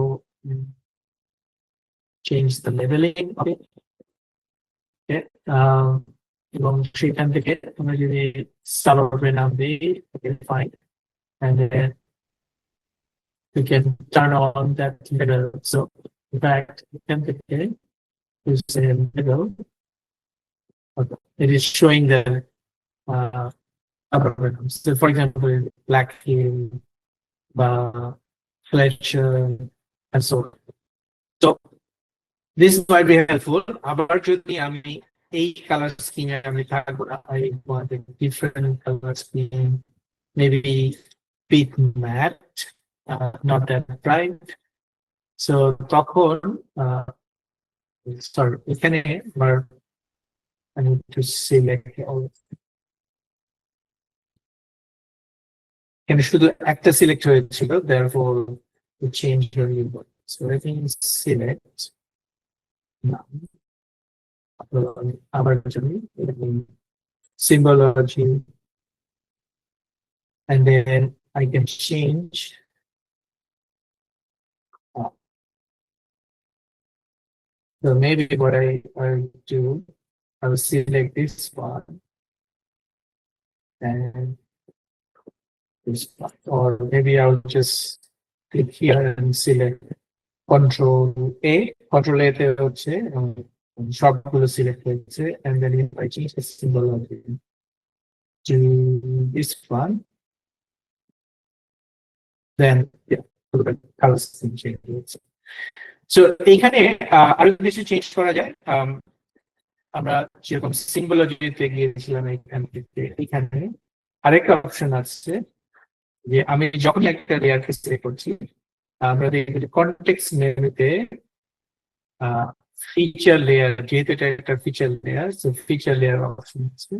change the labeling of it. Okay, এবং সেখান থেকে আমরা যদি সাবার্বের নাম দিই, okay, fine, and then we can turn on that label. So in fact, এখান থেকে we say label. Okay. It is showing the algorithms. So for example, Black Hill, Fletcher, and so on. So this might be helpful. Abar jodi ami ei color scheme ami thakbo, I want a different color scheme, maybe bit matte, not that bright. So তখন sorry, এখানে আমার I need to select all. এখানে শুধু একটা select হয়েছিল, therefore we change the label. So I can select now. Our symbology, and then I can change. So maybe what I'll do, I will select this one and this one, or maybe I'll just click here and select Control A. Control A তে হচ্ছে সবগুলো select হয়েছে, and then if I change the symbology to this one, then yeah, the color scheme changes. So এখানে আরো কিছু change করা যায়। আমরা যেরকম সিম্বলজিতে গিয়েছিলাম, এখানে আরেকটা অপশন আছে যে আমি যখনই একটা লেয়ারকে সিলেক্ট করছি, আমরা দেখি কনটেক্সট মেনুতে ফিচার লেয়ার, যেহেতু এটা একটা feature layer, so feature layer option আছে।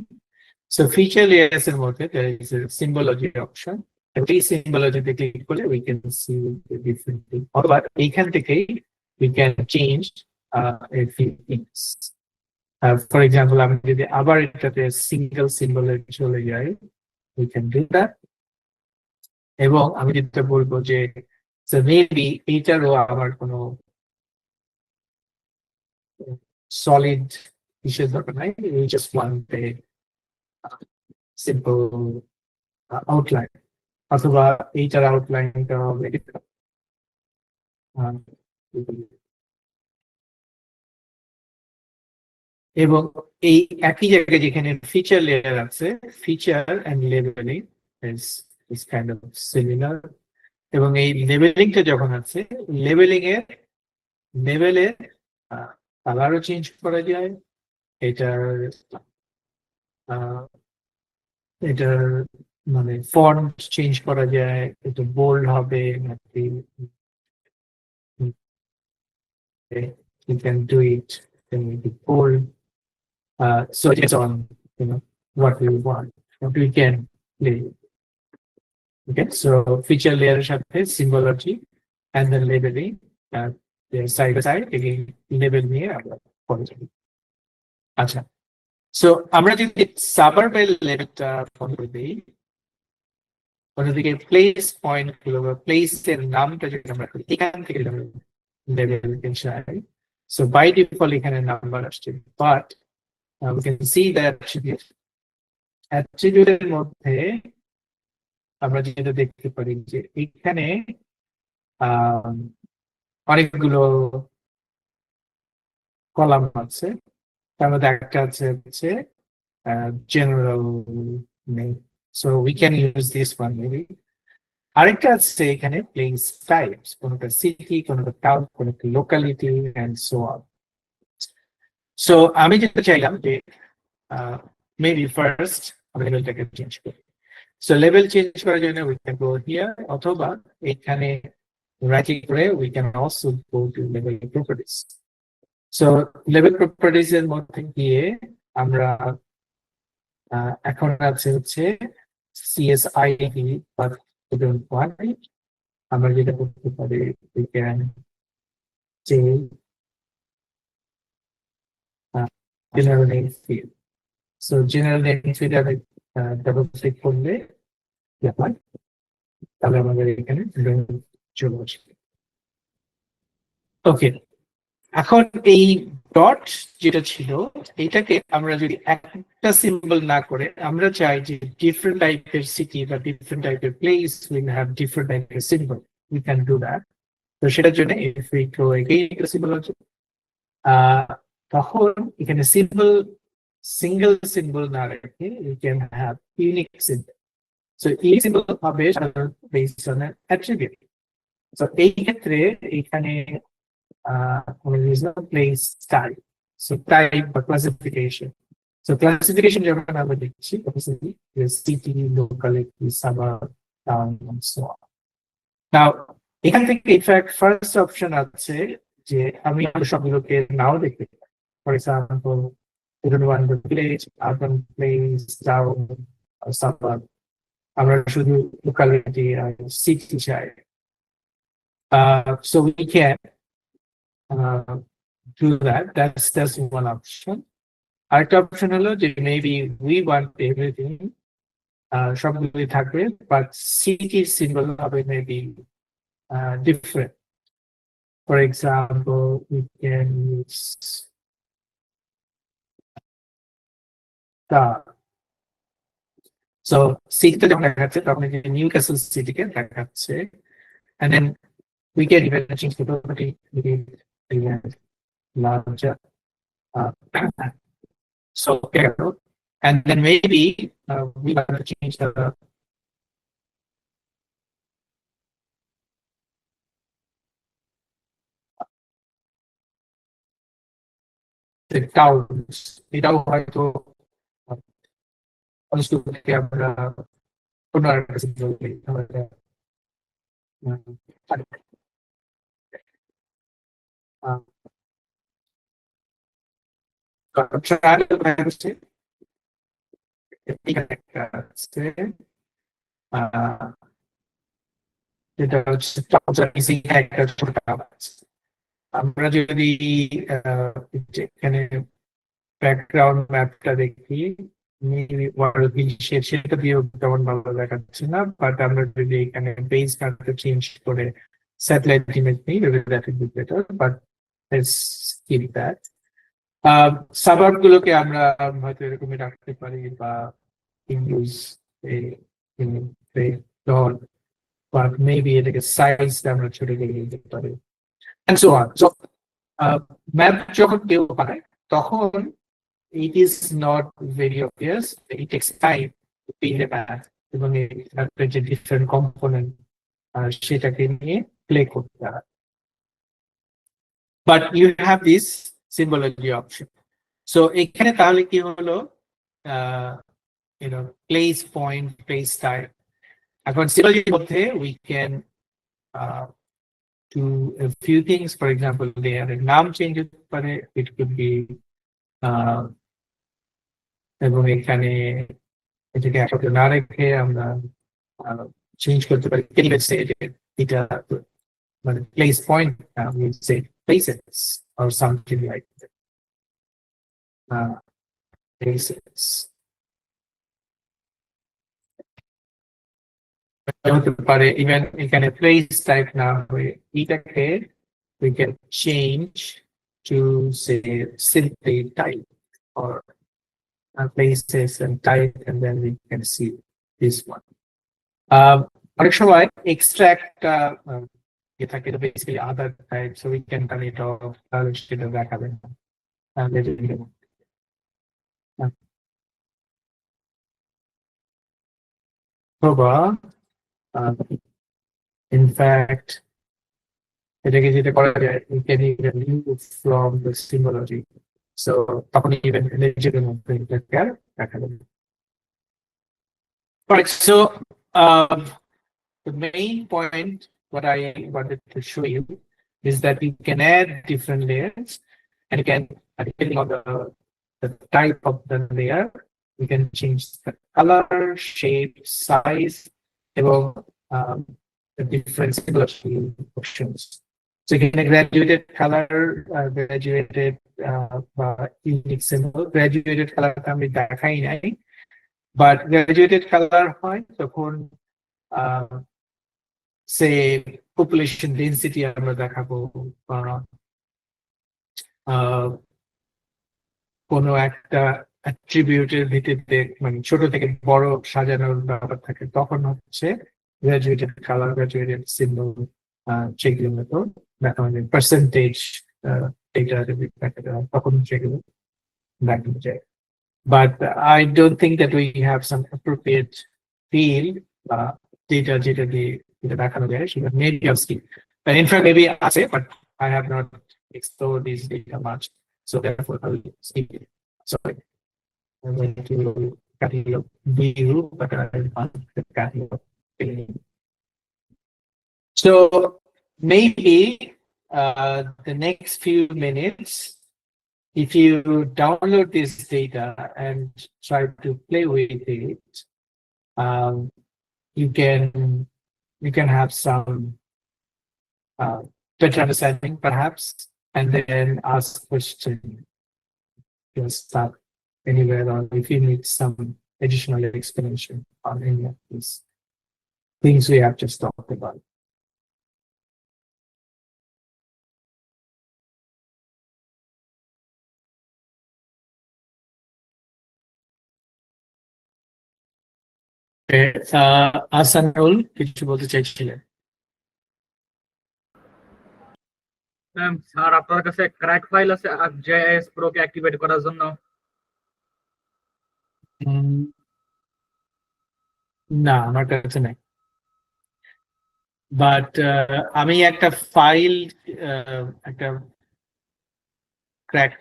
সো ফিচার লেয়ার্স এর মধ্যে there is a symbology option. এই সিম্বলজিতে ক্লিক করলে we can see the different things. অথবা এইখান থেকেই we can change a few things. For example, আমি যদি আবার এটাতে সিঙ্গেল সিম্বলে চলে যাই, we can do that. এবং আমি যেটা বলবো যে So maybe এইটারও আমার কোনো solid issues দরকার নাই, we just want a simple outline অথবা এইটার আউটলাইনটা হবে আহ, এবং এই একই জায়গায় যেখানে ফিচার লেয়ার আছে, feature and labelling is kind of similar, এবং এই লেবেলিংটা যখন আছে, লেবেলিং এর লেভেলের কালারও চেঞ্জ করা যায়, এটার এটার মানে ফন্ট চেঞ্জ করা যায়, এটা বোল্ড হবে নাকি, you can do it in the bold. So it's on, what we want, what we can play. Okay, so feature layer সাথে symbology and then labeling, side by side again label নিয়ে আমরা পরে যাবো। আচ্ছা, so আমরা যদি সাবারবেল লেভেলটা follow করে দিই, অন্যদিকে প্লেস পয়েন্ট গুলো বা প্লেস এর নামটা যদি আমরা করি, এখান থেকে লেভেল চাই, সো বাই ডিফল্ট এখানে নাম্বার আসছে, but we can see that attribute এর মধ্যে আমরা যেটা দেখতে পারি যে এখানে অনেকগুলো কলাম আছে, তার মধ্যে একটা আছে হচ্ছে general name, so we can use this one maybe. আরেকটা আছে এখানে প্লেস টাইপস, কোনটা সিটি, কোনটা টাউন, কোনটা locality and so on. So আমি যেটা চাইলাম যে মেবি ফার্স্ট আমরা লেভেলটাকে চেঞ্জ করি, সো লেভেল চেঞ্জ করার জন্য উই ক্যান গো হিয়ার, অথবা এখানে রাইট ক্লিক করে we can also go to level properties. So level properties এর মধ্যে গিয়ে আমরা এখন আছে হচ্ছে সিএসআইডি বা আমরা যেটা করতে পারি, we can change general name field. So general name field আমি ডাবল ক্লিক করলে তাহলে আমাদের এখানে চলে আসবে। ওকে, এখন এই ডট যেটা ছিল, এটাকে আমরা যদি একটা সিম্বল না করে আমরা চাই যে ডিফারেন্ট টাইপের সিটি বা ডিফারেন্ট টাইপের প্লেস উইল হ্যাভ ডিফারেন্ট টাইপের symbol, we can do that. তো সেটার জন্য if we go again symbol আছে, তখন এখানে সিঙ্গেল সিম্বল না রেখে you can have unique symbol. So এই সিম্বল হবে বেসড অন অ্যাট্রিবিউট। সো এই ক্ষেত্রে এখানে প্লেস টাইপ, সো টাইপ বা ক্লাসিফিকেশন। সো ক্লাসিফিকেশন যখন আমরা দেখছি city, locality, suburb, town and so on. Now এখান থেকে ইনফ্যাক্ট ফার্স্ট অপশন আছে যে আমি সবগুলোকে নাও দেখতে পাই, for example village, urban place, town, suburb, আমরা শুধু লোকালিটি আর সিটি চাই। So we can do that. That's one option. Another option হলো যে maybe we want everything সবগুলোই থাকবে, but city symbol হবে maybe different. For example, we can use star. So city যখন দেখাচ্ছে তখন নিউ ক্যাসল সিটিকে দেখাচ্ছে, and then we can even change the property larger. So and then maybe we want to change the towns. এটাও হয়তো অনুষ্ঠিত আমরা অন্য একটা সিম্বল ট্রায়াঙ্গেল হচ্ছে এখানে একটা আছে, যেটা হচ্ছে একটা ছোট টাব আছে। আমরা যদি এখানে ব্যাকগ্রাউন্ড ম্যাপটা দেখি, সেটা দিয়েও তেমন ভালো দেখাচ্ছে না, বাট আমরা যদি এখানে বেস ম্যাপটা চেঞ্জ করে satellite image me, maybe that would be better, but let's keep that. Suburb গুলোকে আমরা হয়তো এরকমই রাখতে পারি বা use a dot, but maybe এটাকে size আমরা ছোট করে দিতে পারি and so on. So map যখন কেউ বানায় তখন it is not very obvious. It takes time to build a map এবং এর যে different component সেটাকে নিয়ে play করতে হয়. But you have this symbology option. So এখানে তাহলে কি হলো place point, place type. এখন symbology মধ্যে we can do a few things. For example, their নাম change হতে পারে, it could be এবং এখানে এটাকে একসাথে না রেখে আমরা চেঞ্জ করতে পারি। এটা মানে place point, we say places or something like that. Places. হতে পারে even এখানে place type না হয়ে এটাকে we can change to say simply type or places and type, and then we can see this one. অনেক সময় extract থাকে basically other type, so we can turn it off তাহলে সেটা দেখাবে না। In fact, এটাকে যেটা করা যায়, we can even remove from the symbology. So তখন even eligible মধ্যে এটাকে দেখা যাবে। Right, so the main point what I wanted to show you is that you can add different layers, and you can, depending on the type of the layer, you can change the color, shape, size, এবং the different symbology options. So you can graduated color, graduated unique symbol, graduated color আমি দেখাই নাই, but graduated color হয় তখন say population density আমরা দেখাবো, কোনো একটা অ্যাট্রিবিউটের ভিত্তিতে মানে ছোট থেকে বড় সাজানোর ব্যাপার থাকে, তখন হচ্ছে গ্রাজুয়েটেড কালার, গ্রাজুয়েটেড সিম্বল, সেগুলো মতো দেখানো যায়। পার্সেন্টেজ ডেটা দেখা যায় তখন সেগুলো দেখানো যায়। But I don't think that we have some appropriate field data যেটা দিয়ে এটা দেখানো যায়, সেটা maybe of skill. But in fact, maybe আছে, but I have not explored this data much, so therefore I will skip it. Sorry, I'm going to category of view, but I will find the category of filling. So maybe the next few minutes, if you download this data and try to play with it, you can have some better understanding perhaps, and then ask questions. Just start anywhere, or if you need some additional explanation on any of these things we have just talked about. Ahsanul কিছু বলতে চাইছিলেন? Sir আপনার কাছে crack file আছে JS pro কে activate করার জন্য? না, আমার কাছে নাই, বাট আমি একটা ফাইল, একটা ক্র্যাক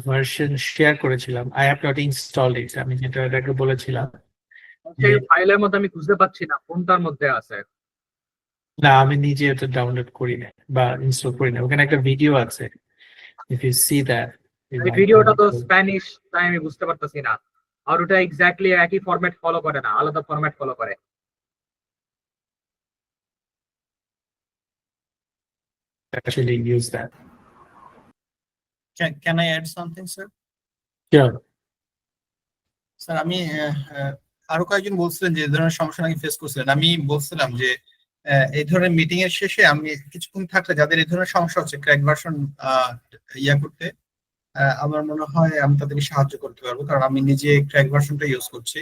ভার্সন শেয়ার করেছিলাম। আই হ্যাভ নট ইনস্টলড ইট, আমি যেটা এটাকে বলেছিলাম। সেই ফাইলের মধ্যে আমি খুঁজে পাচ্ছি না কোনটার মধ্যে আছে। না, আমি নিজে এটা ডাউনলোড করি না বা ইনস্টল করি না। ওখানে একটা ভিডিও আছে, ইফ ইউ সি দ্যাট। এই ভিডিওটা তো স্প্যানিশ, তাই আমি বুঝতে পারতেছি না। আর ওটা এক্স্যাক্টলি একই ফরম্যাট ফলো করে না, আলাদা ফরম্যাট ফলো করে। Actually use that. Can I add something, sir? Sure. Sir আমি আরো কয়েকজন বলছিলেন যে এই ধরনের সমস্যা নাকি ফেস করছিলেন। আমি বলছিলাম যে এই ধরনের মিটিং এর শেষে আমি কিছুক্ষণ থাকলে যাদের এই ধরনের সমস্যা হচ্ছে ক্র্যাক ভার্সন ইয়া করতে, আমার মনে হয় আমি তাদেরকে সাহায্য করতে পারবো, কারণ আমি নিজে ক্র্যাক ভার্সনটা ইউজ করছি।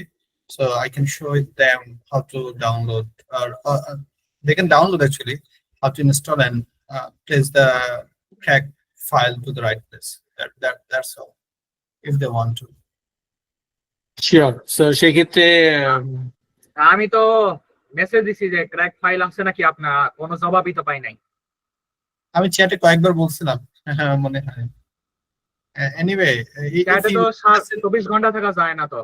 So I can show them how to download, or they can download actually how to install and place the crack file to the right place. That's all, if they want to. Sure. So সেক্ষেত্রে আমি তো message দিছি যে crack file আছে নাকি, আপনার কোনো জবাবই তো পাই নাই। আমি চ্যাটে কয়েকবার বলছিলাম, হ্যাঁ মনে হয়। এনিওয়ে, চ্যাটে তো 24 ঘন্টা থাকা যায় না তো।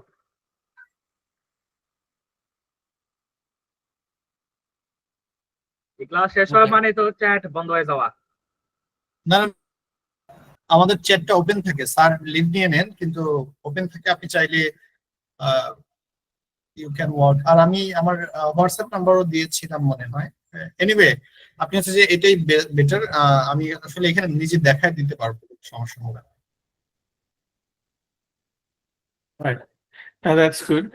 ক্লাস শেষ হওয়া মানে তো চ্যাট বন্ধ হয়ে যাওয়া। না না, আমাদের চ্যাটটা ওপেন থাকে, স্যার লিভ নিয়ে নেন কিন্তু ওপেন থাকে, আপনি চাইলে ইউ ক্যান ওয়ার্ক। আর আমি আমার হোয়াটসঅ্যাপ নাম্বারও দিয়েছিলাম মনে হয়। এনিওয়ে, আপনি হচ্ছে যে এটাই বেটার, আমি আসলে এখানে নিজে দেখায় দিতে পারবো, সমস্যা হবে না। Right, that's good.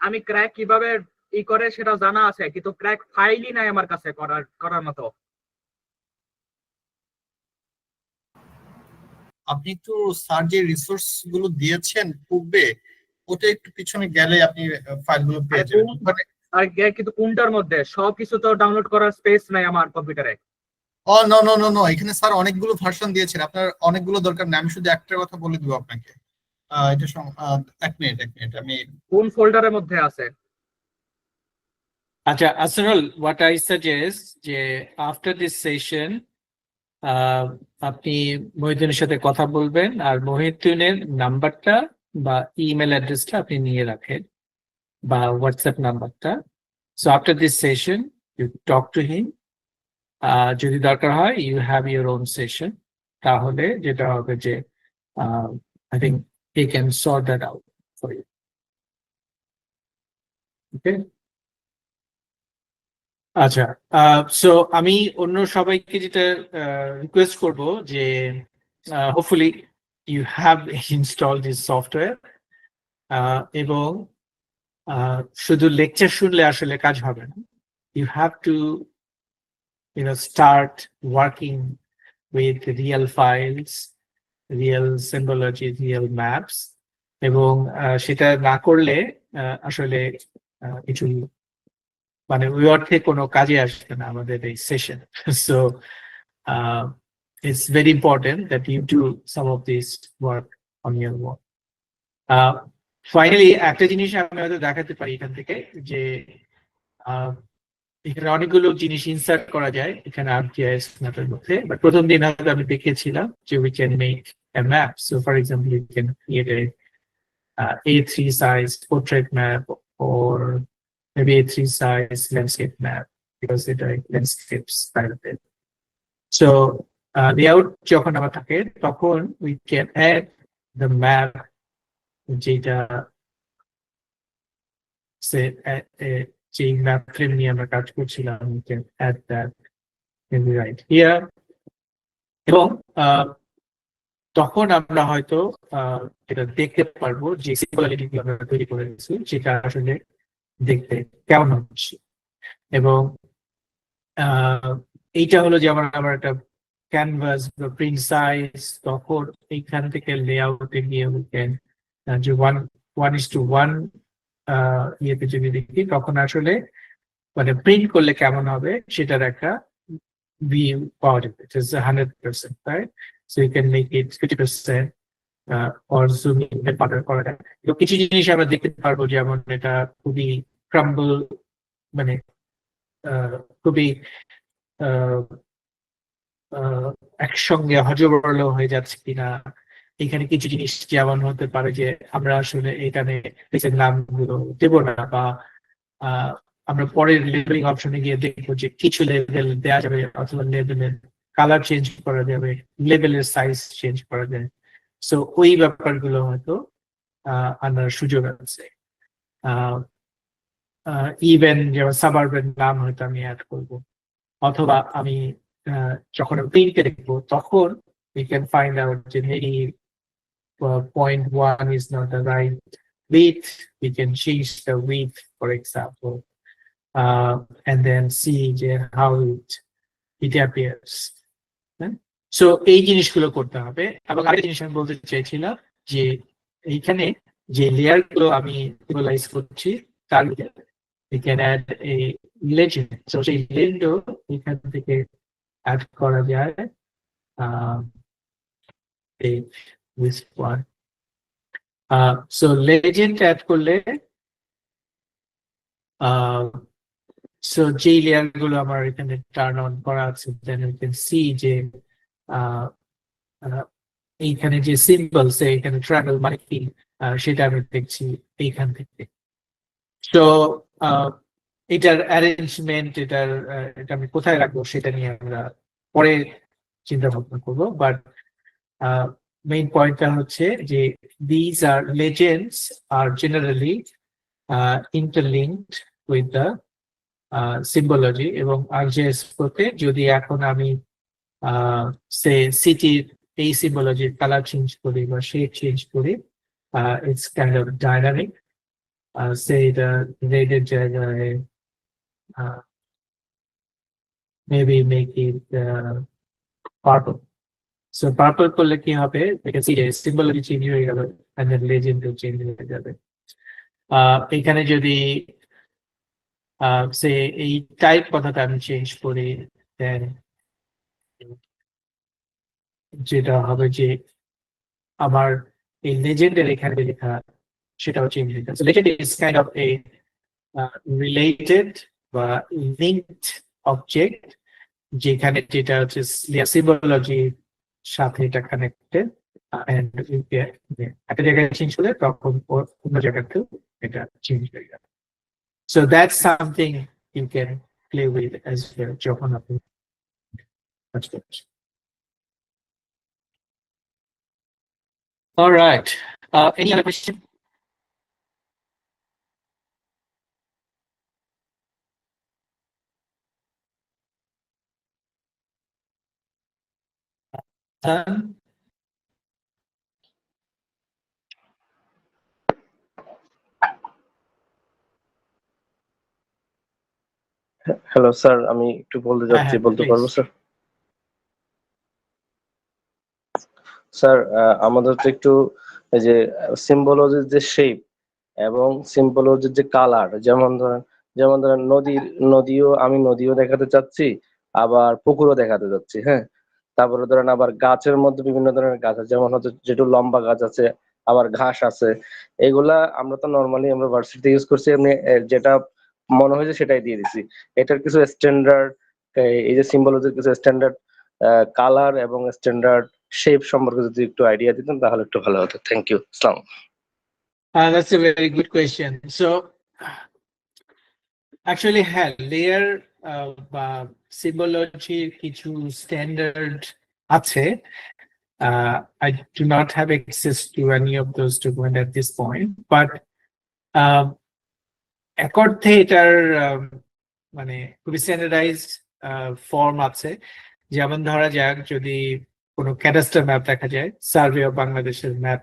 আমি ক্র্যাক কিভাবে ই করে সেটা জানা আছে, কিন্তু ক্র্যাক ফাইলই নাই আমার কাছে করার মতো। আপনি একটু স্যার যে রিসোর্স গুলো দিয়েছেন পূর্বে, ওটা একটু পিছনে গেলে আপনি ফাইলগুলো পেয়ে যাবেন। আর কিন্তু কোনটার মধ্যে সবকিছু তো ডাউনলোড করার স্পেস নাই আমার কম্পিউটারে। ও নো নো নো নো, এখানে স্যার অনেকগুলো ভার্সন দিয়েছেন, আপনার অনেকগুলো দরকার নেই, আমি শুধু একটার কথা বলে দিব আপনাকে। এটা এক মিনিট আমি কোন ফোল্ডারের মধ্যে আছে? আচ্ছা আসরুল, what I suggest যে after this session আপনি মহিউদ্দিনের সাথে কথা বলবেন, আর মহিউদ্দিনের নাম্বারটা বা ইমেল অ্যাড্রেসটা আপনি নিয়ে রাখেন, বা হোয়াটসঅ্যাপ নাম্বারটা। So after this session you talk to him, যদি দরকার হয় you have your own session, তাহলে যেটা হবে যে I think he can sort that out for you. Okay, আচ্ছা। সো আমি অন্য সবাইকে যেটা রিকোয়েস্ট করব যে hopefully you have install this software, এবং শুধু লেকচার শুনলে আসলে কাজ হবে না। You have to start working with real files, real symbology, real maps, এবং সেটা না করলে আসলে কিছু মানে ওই অর্থে কোনো কাজে আসবে না আমাদের এই session. So it's very important that you do some of this work on your own. Finally একটা জিনিস আমি হয়তো দেখাতে পারি এখান থেকে, যে এখানে অনেকগুলো জিনিস ইনসার্ট করা যায় এখানে ArcGIS ম্যাপের মধ্যে, বাট প্রথম দিন হয়তো আমি দেখিয়েছিলাম যে we can make a map. So for example, you can create a A3 size portrait map, or maybe A3 size landscape map, because it landscapes style of it. So layout যখন আমার থাকে তখন we can add the map, যেটা যে map frame নিয়ে আমরা কাজ করছিলাম, we can add that maybe right here, এবং তখন আমরা হয়তো এটা দেখতে পারবো যে সিম্বলিটি আমরা তৈরি করে দিচ্ছি সেটা আসলে দেখতে কেমন হচ্ছে। এবং এইটা হলো যে আমার একটা ক্যানভাস বা প্রিন্ট সাইজ, তখন এইখান থেকে লেআউটে গিয়ে যে 1:1 ইয়েতে যদি দেখি, তখন আসলে মানে প্রিন্ট করলে কেমন হবে সেটার একটা ভিউ পাওয়া যাবে। 100%, right? So you can make it 50% or zoom in করা যায়। তো কিছু জিনিস আমরা দেখতে পারবো, যেমন এটা খুবই ক্রাম্বল, মানে খুবই একসঙ্গে হজবরল হয়ে যাচ্ছে কিনা। এখানে কিছু জিনিস যেমন হতে পারে যে আমরা আসলে এখানে নামগুলো দেবো না, বা আমরা পরের লেবেলিং অপশনে গিয়ে দেখবো যে কিছু লেভেল দেওয়া যাবে, অথবা লেভেলের কালার চেঞ্জ করা যাবে, লেভেলের সাইজ চেঞ্জ করা যায়। সো ওই ব্যাপারগুলো হয়তো আনার সুযোগ আছে। ইভেন যেমন সাবারবের নাম হয়তো আমি অ্যাড করবো, অথবা আমি যখন প্রিন্টে দেখবো তখন we can find out যে maybe 0.1 is not the right width, we can change the width, for example. and then see how it appears. So এই জিনিসগুলো করতে হবে। এবং আরেকটা জিনিস আমি বলতে চাইছিলাম যে এইখানে যে লেয়ার গুলো আমি ভিজুয়ালাইজ করছি তার we can add a legend. So সেই legend এখান থেকে অ্যাড করা যায় this one. So legend add করলে so যে লেয়ার গুলো আমার এখানে টার্ন অন করা আছে then we can see যে এইখানে যে সিম্বলস এখানে ট্রাভেল মানে কি সেটা আমি দেখছি এইখান থেকে। তো এটার অ্যারেঞ্জমেন্ট এটা আমি কোথায় রাখবো সেটা নিয়ে আমরা পরে চিন্তা ভাবনা করবো, বাট মেইন পয়েন্টটা হচ্ছে যে these are legends are generally interlinked with the symbology এবং RJS করতে যদি এখন আমি সে সিটির এই সিম্বলজির কালার চেঞ্জ করি বা শেড চেঞ্জ করি, ইটস কাইন্ড অফ ডাইনামিক। সে এটা রেডের জায়গায় maybe make it purple. So purple করলে কি হবে, সিম্বলজি চেঞ্জ হয়ে গেল and then legend চেঞ্জ হয়ে যাবে। এখানে যদি সে এই টাইপ কথাটা আমি চেঞ্জ করি দেন যেটা হবে যে আমার এই লেজেন্ডের এখানে লেখা সেটাও চেঞ্জ হয়ে যাচ্ছে। Legend is kind of A related বা লিঙ্কড অবজেক্ট যেখানে যেটা হচ্ছে সিম্বলজির সাথে এটা কানেক্টেড এন্ড একটা জায়গায় চেঞ্জ হলে তখন অন্য জায়গাতেও এটা চেঞ্জ হয়ে যাবে। So that's something you can play with as well যখন আপনি কাজ করছেন। All right. Any other question? Hello sir, আমি একটু বলতে যাচ্ছি, হ্যাঁ, বলতে please. পারবো স্যার? স্যার আমাদের তো একটু এই যে সিম্বলজির যে শেপ এবং সিম্বলজির যে কালার, যেমন ধরেন নদীও আমি নদীও দেখাতে চাচ্ছি, আবার পুকুরও দেখাতে চাচ্ছি, হ্যাঁ। তারপরে ধরেন আবার গাছের মধ্যে বিভিন্ন ধরনের গাছ আছে, যেমন হচ্ছে যেটু লম্বা গাছ আছে, আবার ঘাস আছে। এগুলা আমরা তো নর্মালি আমরা ভার্সিটিতে ইউজ করছি, এমনি যেটা মনে হয়েছে সেটাই দিয়ে দিছি। এটার কিছু স্ট্যান্ডার্ড, এই যে সিম্বলজির কিছু স্ট্যান্ডার্ড কালার এবং স্ট্যান্ডার্ড শেপ সম্পর্কে যদি একটু আইডিয়া দিতেন তাহলে একটু ভালো হতো। Thank you. আসসালাম। That's a very good question. So, actually, layer বা symbology কিছু standard আছে. I do not have access to any of those documents at this point, but এক অর্থে এটার মানে খুবই স্ট্যান্ডার্ডাইজড ফর্ম আছে। যেমন ধরা যাক যদি কোনো ক্যাডাস্টার ম্যাপ দেখা যায়, সার্ভে অফ বাংলাদেশের ম্যাপ,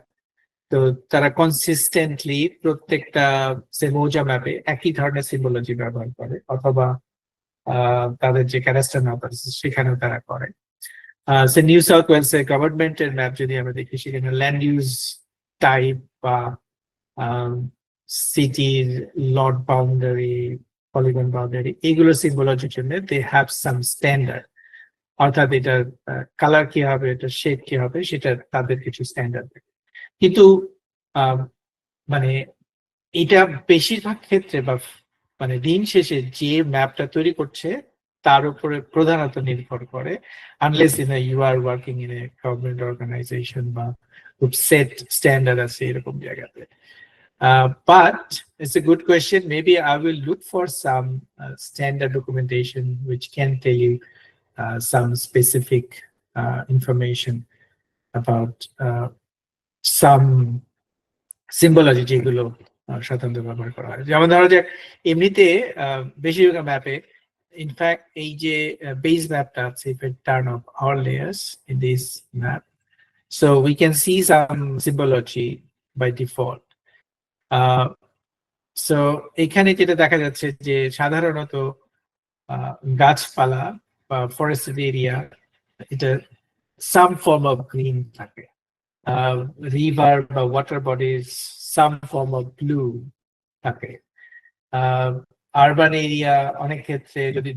তো তারা কনসিস্টেন্টলি প্রত্যেকটা মৌজা ম্যাপে একই ধরনের সিম্বলজি ব্যবহার করে, অথবা তাদের যে ক্যাডাস্টার ম্যাপ আছে সেখানেও তারা করে। নিউ সাউথ ওয়েলস এর গভর্নমেন্টের ম্যাপ যদি আমরা দেখি, সেখানে ল্যান্ড ইউজ টাইপ বা সিটির লট বাউন্ডারি, পলিগন বাউন্ডারি, এগুলো সিম্বলজির জন্য দে হ্যাভ সাম স্ট্যান্ডার্ড, অর্থাৎ এটার কালার কি হবে, এটার শেপ কি হবে, সেটা তাদের কিছু স্ট্যান্ডার্ড। কিন্তু মানে এটা বেশিরভাগ ক্ষেত্রে বা মানে দিন শেষে যে ম্যাপটা তৈরি করছে তার উপরে প্রধানত নির্ভর করে, unless you are working in a government organisation বা খুব সেট স্ট্যান্ডার্ড আছে এরকম জায়গাতে। But it's a good question. Maybe I will look for some standard documentation which can tell you some specific information about some symbology যেগুলো সাধারণত ব্যবহার করা হয়। যেমন ধরো যে এমনিতে বেশিরভাগ ম্যাপে ইনফ্যাক্ট এই যে বেস ম্যাপটা আছে, if I turn off all layers in this map, so we can see some symbology by default. So এখানে যেটা দেখা যাচ্ছে যে সাধারণত গাছপালা বা ফরেস্টেড এরিয়া এটা সাম ফর্ম অফ গ্রিন থাকে, রিভার বা water bodies some form of blue থাকে। আরবান এরিয়া অনেক ক্ষেত্রে যদি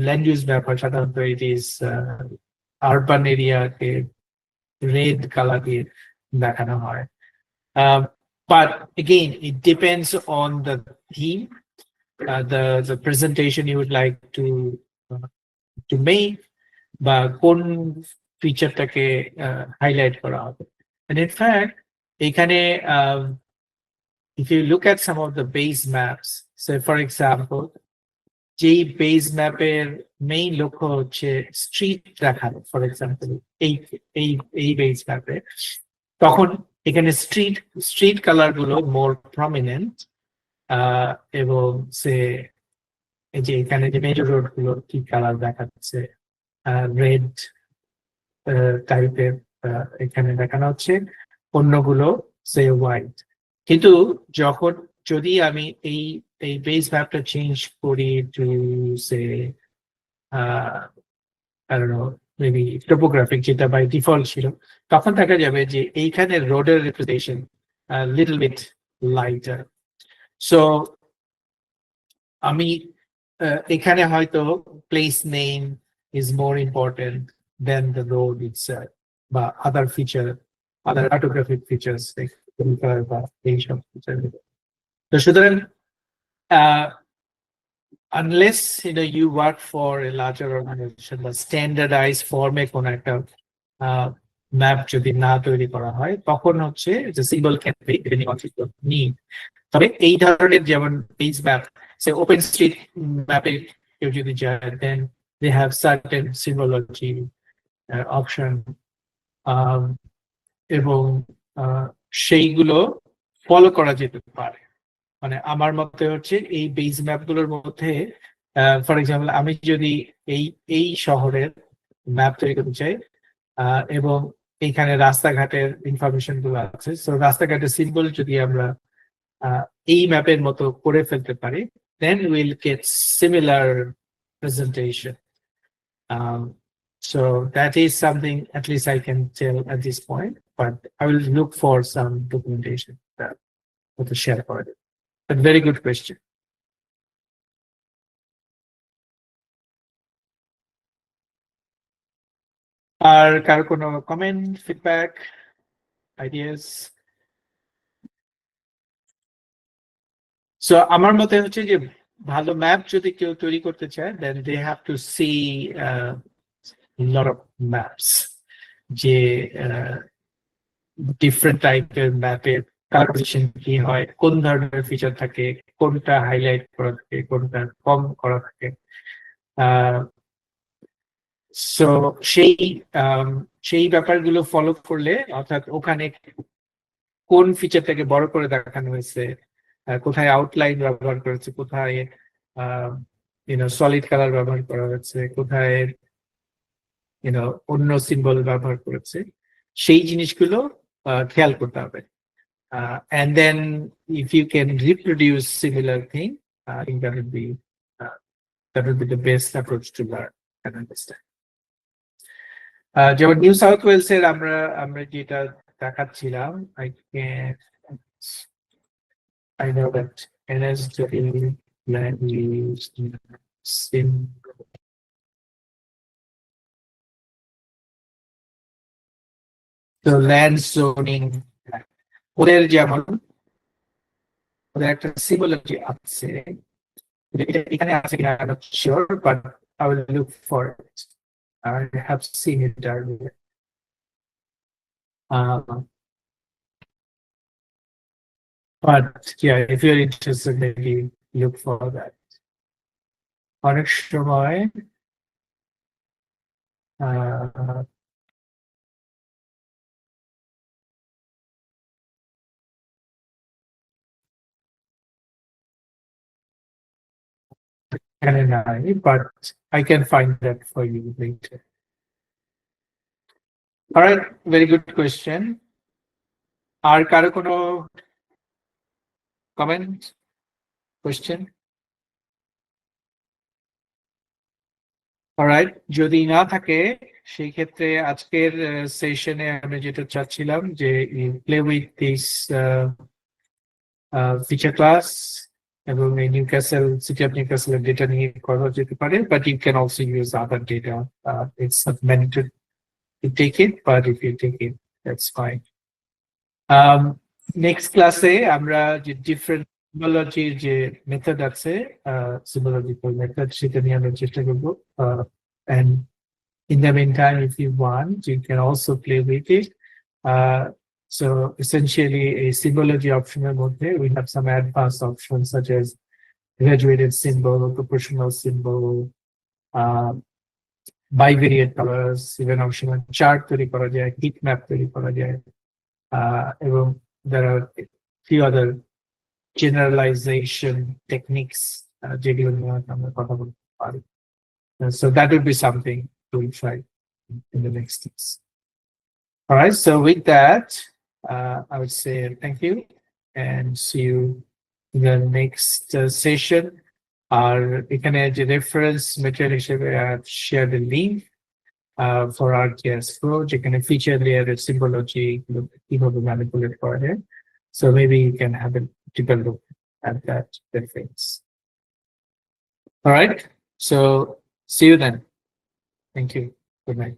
ল্যান্ড ইউজ ব্যাপার সাধারণত ইট ইজ আরবান এরিয়াকে রেড কালার দিয়ে দেখানো হয়। But again, it depends on the theme, the presentation you would like to make, বা কোন ফিচারটাকে হাইলাইট করা হবে। And in fact, এখানে if you look at some of the base maps, say for example, যেই base ম্যাপের main লক্ষ্য হচ্ছে street দেখানো, ফর এক্সাম্পল এই বেস ম্যাপে, তখন এখানে স্ট্রিট কালার গুলো মোর প্রমিনেন্ট, এবং সে এই যে এখানে যে মেজর রোড গুলো কি কালার দেখাচ্ছে, রেড টাইপের এখানে দেখানো হচ্ছে, অন্যগুলো সে হোয়াইট। কিন্তু যখন যদি আমি এই বেস ম্যাপটা চেঞ্জ করি টু সে মেবি টোপোগ্রাফিক, যেটা বাই ডিফল্ট ছিল, তখন দেখা যাবে যে এইখানে রোডের representation little bit lighter. So আমি এখানে হয়তো place name is more important than the road itself বা other feature, other cartographic features বা এইসব ফিচার। তো সুতরাং unless you work for a larger organization বা স্ট্যান্ডার্ডাইজ ফর্মে কোন একটা ম্যাপ যদি না তৈরি করা হয়, তখন হচ্ছে যে সিম্বল ক্যান বি নিড। তবে এই ধরনের যেমন page map, say open street ম্যাপে কেউ যদি যায়, then they have certain symbology option, এবং সেইগুলো ফলো করা যেতে পারে। মানে আমার মতে হচ্ছে এই বেস ম্যাপ গুলোর মধ্যে, ফর এক্সাম্পল আমি যদি এই শহরের ম্যাপ তৈরি করতে চাই, এবং এইখানে রাস্তাঘাটের ইনফরমেশন গুলো আছে, সো রাস্তাঘাটের সিম্বল যদি আমরা এই ম্যাপের মতো করে ফেলতে পারি, then we'll get similar presentation. So that is something at least I can tell at this point, but I will look for some documentation to share about it. But very good question. আর কার কোনো comment, feedback, ideas? So আমার মতে হচ্ছে যে ভালো map যদি কেউ তৈরি করতে চায়, then they have to see lot of maps, যে ডিফারেন্ট টাইপের ম্যাপের কালারাইজেশন কি হয়, কোন ধরনের ফিচার থাকে, কোনটা হাইলাইট করা থাকে, কোনটা কম করা থাকে। সো সেই ব্যাপারগুলো ফলো করলে, অর্থাৎ ওখানে কোন ফিচারটাকে বড় করে দেখানো হয়েছে, কোথায় আউটলাইন ব্যবহার করেছে, কোথায় সলিড কালার ব্যবহার করা হয়েছে, কোথায় অন্য সিম্বল ব্যবহার করেছে, সেই জিনিসগুলো খেয়াল করতে হবে। And then if you can reproduce similar thing, I think that would be the best approach to learn and understand. যেমন নিউ সাউথ ওয়েলসের আমরা যেটা দেখাচ্ছিলাম, I know that NSW land use the land zoning, ওদের যেমন ওদের একটা symbology আছে, এটা এখানে আছে কিনা I'm not sure, but I will look for it. I have seen it earlier. But yeah, if you're interested, maybe look for that. অনেক সময় এখানে নাই, but I can find that for you later. All right, very good question. আর কারো কোনো comment? question? Alright, যদি না থাকে সেই ক্ষেত্রে আজকের সেশনে আমরা যেটা চাচ্ছিলাম যে play with this feature class এবং এই নিউক্যাসল সিটি অফ নিউক্যাসলের ডেটা নিয়ে করা যেতে পারে, but you can also use other data. It's not mandatory to take it, but if you take it that's fine. Next ক্লাসে আমরা যে ডিফারেন্ট সিম্বলজির যে মেথড আছে, সিম্বলজিক্যাল মেথড, সেটা নিয়ে আমরা চেষ্টা করবো। And in the meantime, if you want, you can also play with it. So essentially, a symbology optional mode, we have some advanced options such as graduated symbol, proportional symbol, bivariate colors, even optional chart তৈরি করা যায়, heat map তৈরি করা যায়, এবং there are a few other generalization techniques যেগুলো নিয়ে আমরা কথা বলতে পারি। So that would be something we'll try in the next class. All right, so with that, I would say thank you and see you in the next session. Our reference material I have shared the link for ArcGIS Pro. You can feature layer symbology, manipulate for it. So maybe you can have a deeper look at that reference. All right, so see you then. Thank you. Good night.